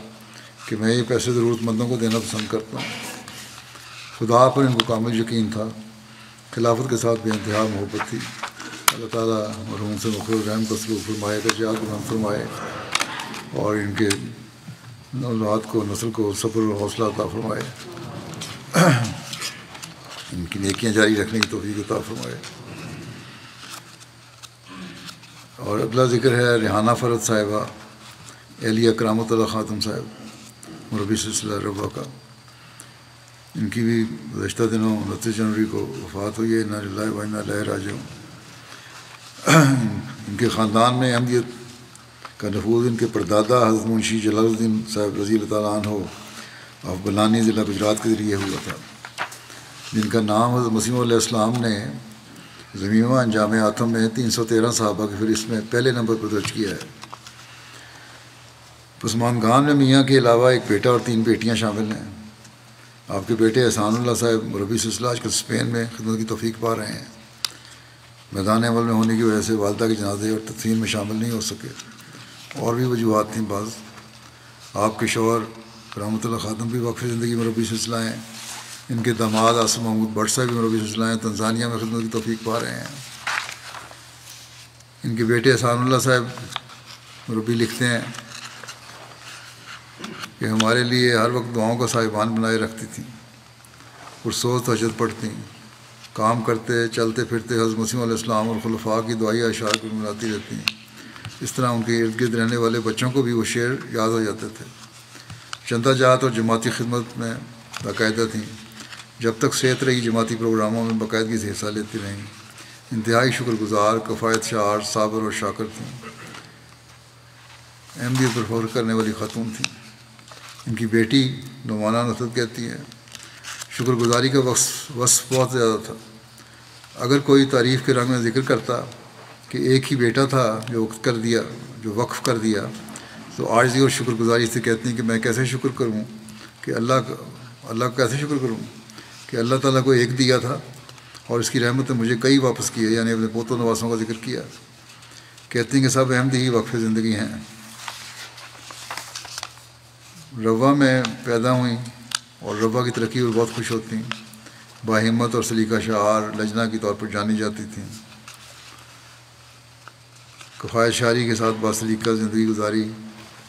Speaker 3: کہ میں یہ پیسے ضرورت مندوں کو دینا پسند کرتا ہوں۔ خدا پر ان کو کامل یقین تھا، خلافت کے ساتھ بے انتہا محبت تھی۔ اللہ تعالیٰ مرحوم سے مخلوق رحم کا سلوک فرمائے، درجات بلند فرمائے اور ان کے اولاد کو نسل کو صبر اور حوصلہ عطا فرمائے، ان کی نیکیاں جاری رکھنے کی توفیق عطا فرمائے۔ اور اگلا ذکر ہے ریحانہ فرد صاحبہ اہلیہ کرامت اللہ خاتم صاحب مربی سلسلہ ربا کا۔ ان کی بھی گزشتہ دنوں 29 جنوری کو وفات ہوئی ہے، انا للہ و انا الیہ راجعون۔ ان کے خاندان میں احمدیت کا نفوذ ان کے پردادا حضرت منشی جلال الدین صاحب رضی اللہ تعالیٰ عنہ آف بلانی ضلع گجرات کے ذریعے ہوا تھا، جن کا نام حضرت مسیح علیہ السلام نے ضمیمہ انجام آتم میں 313 صحابہ کی فہرست میں پہلے نمبر پر درج کیا ہے۔ پسماندگان میں میاں کے علاوہ ایک بیٹا اور 3 بیٹیاں شامل ہیں۔ آپ کے بیٹے احسان اللہ صاحب مربی سلسلہ آج کل اسپین میں خدمت کی توفیق پا رہے ہیں۔ میدان عمل میں ہونے کی وجہ سے والدہ کے جنازے اور تدفین میں شامل نہیں ہو سکے، اور بھی وجوہات تھیں بعض۔ آپ کے شوہر کرامت اللہ خاتم بھی وقف زندگی مربی سلسلہ ہیں۔ ان کے داماد آصف محمود بٹ صاحب بھی مربی سلسلہ ہیں، تنزانیہ میں خدمت کی توفیق پا رہے ہیں۔ ان کے بیٹے احسان اللہ صاحب مربی لکھتے ہیں کہ ہمارے لیے ہر وقت دعاؤں کا صاحبان بنائے رکھتی تھیں، پرسوز تہجد پڑھتی، کام کرتے چلتے پھرتے حضرت مسیح علیہ السلام اور خلفاء کی دعائیں اشعار کو مناتی رہتی ہیں۔ اس طرح ان کے ارد گرد رہنے والے بچوں کو بھی وہ شعر یاد ہو جاتے تھے۔ چندہ جات اور جماعتی خدمت میں باقاعدہ تھیں، جب تک صحت رہی جماعتی پروگراموں میں باقاعدگی سے حصہ لیتی رہیں۔ انتہائی شکر گزار، کفایت شعار، صابر اور شاکر تھیں۔ احمدیت پر فخر کرنے والی خاتون تھیں۔ ان کی بیٹی نعمانہ نصرت کہتی ہے شکر گزاری کا وصف بہت زیادہ تھا۔ اگر کوئی تعریف کے رنگ میں ذکر کرتا کہ ایک ہی بیٹا تھا جو وقف کر دیا، تو عاجزی اور شکر گزاری سے کہتی ہیں کہ میں کیسے شکر کروں کہ اللہ کا کیسے شکر کروں کہ اللہ تعالیٰ کو ایک دیا تھا اور اس کی رحمت نے مجھے کئی واپس کیے، یعنی اپنے پوتوں نواسوں کا ذکر کیا۔ کہتی ہیں کہ سب احمد ہی وقف زندگی ہیں۔ روا میں پیدا ہوئیں اور روا کی ترقی پر بہت خوش ہوتی ہیں۔ باہمت اور سلیقہ شعار لجنہ کے طور پر جانی جاتی تھیں۔ کفایت شعری کے ساتھ باسلیقہ زندگی گزاری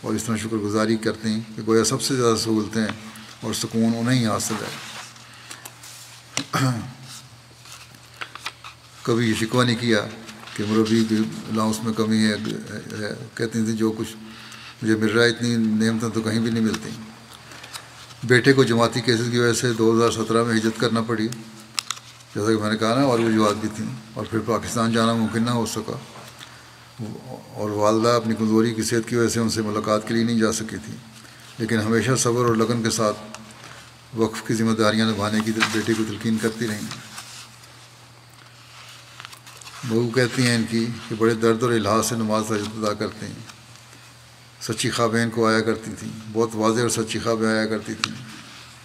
Speaker 3: اور اس طرح شکر گزاری کرتے ہیں کہ گویا سب سے زیادہ سہولتیں اور سکون انہیں ہی حاصل ہے۔ کبھی یہ شکوہ نہیں کیا کہ مربی کی الاؤنس میں کمی ہے، کہتی تھیں جو کچھ مجھے مل رہا ہے اتنی نعمتیں تو کہیں بھی نہیں ملتی۔ بیٹے کو جماعتی کیسز کی وجہ سے 2017 میں ہجرت کرنا پڑی، جیسا کہ میں نے کہا نا، اور وجوہات بھی تھیں، اور پھر پاکستان جانا ممکن نہ ہو سکا، اور والدہ اپنی کمزوری کی صحت کی وجہ سے ان سے ملاقات کے لیے نہیں جا سکی تھی، لیکن ہمیشہ صبر اور لگن کے ساتھ وقف کی ذمہ داریاں نبھانے کی بیٹے کو تلقین کرتی رہیں۔ بہو کہتی ہیں ان کی کہ بڑے درد اور الحاظ سے نماز تہجد ادا کرتے ہیں۔ سچی خوابیں ان کو آیا کرتی تھیں، بہت واضح اور سچی خوابیں آیا کرتی تھیں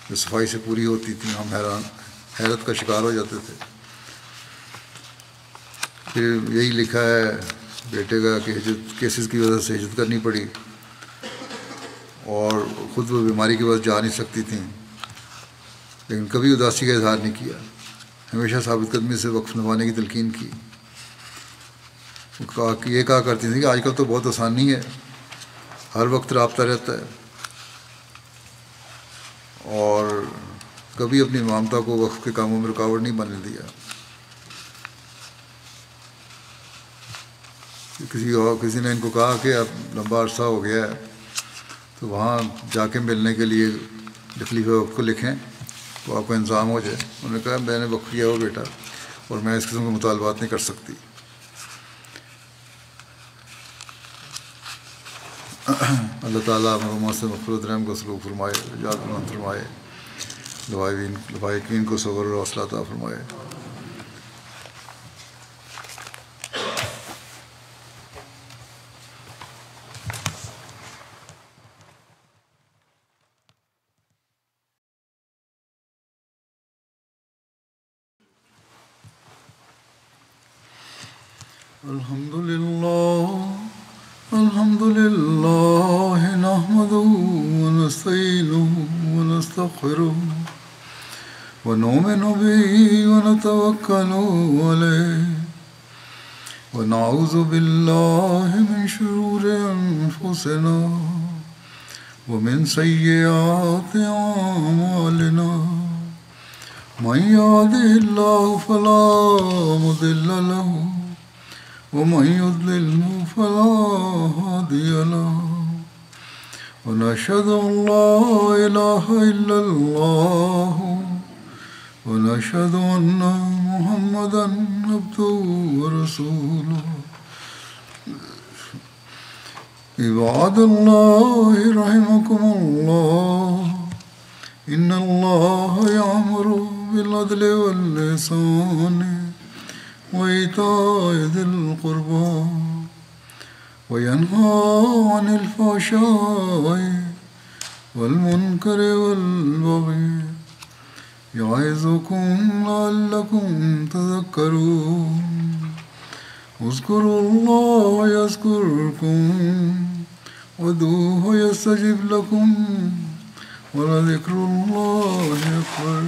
Speaker 3: جو صفائی سے پوری ہوتی تھیں۔ ہم حیرت کا شکار ہو جاتے تھے۔ پھر یہی لکھا ہے بیٹے کا کہ ہجرت کیسز کی وجہ سے ہجرت کرنی پڑی، اور خود وہ بیماری کی وجہ سے جا نہیں سکتی تھیں، لیکن کبھی اداسی کا اظہار نہیں کیا، ہمیشہ ثابت قدمی سے وقف نبھانے کی تلقین کی۔ یہ کہا کرتی تھیں کہ آج کل تو بہت آسانی ہے، ہر وقت رابطہ رہتا ہے، اور کبھی اپنی مامتا کو وقف کے کاموں میں رکاوٹ نہیں بننے دیا۔ کسی نے ان کو کہا کہ اب لمبا عرصہ ہو گیا ہے تو وہاں جا کے ملنے کے لیے خلیفہ وقت کو لکھیں تو آپ کا انتظام ہو جائے۔ انہوں نے کہا میں نے وقف کیا ہو بیٹا، اور میں اس قسم کے مطالبات نہیں کر سکتی۔ اللہ تعالیٰ مرحومہ سے مغفرت رحم کو سلوک فرمائے، نجات بلند فرمائے، لوائقین کو صبر اور حوصلہ عطا فرمائے۔ الحمد لله نحمده ونستعينه ونستغفره ونؤمن به ونتوكل عليه ونعوذ بالله من شرور أنفسنا ومن سيئات أعمالنا من يهده الله فلا مضل له ومن يضلل فلا هادي له ونشهد أن لا إله إلا الله ونشهد أن محمدا عبده ورسوله عباد الله رحمكم الله إن الله يأمر بالعدل والإحسان وإيتاء ذي القربى وينهى عن الفحشاء والمنكر والبغي يعظكم لعلكم تذكرون اذكروا الله يذكركم وادعوه يستجب لكم ولذكر الله أكبر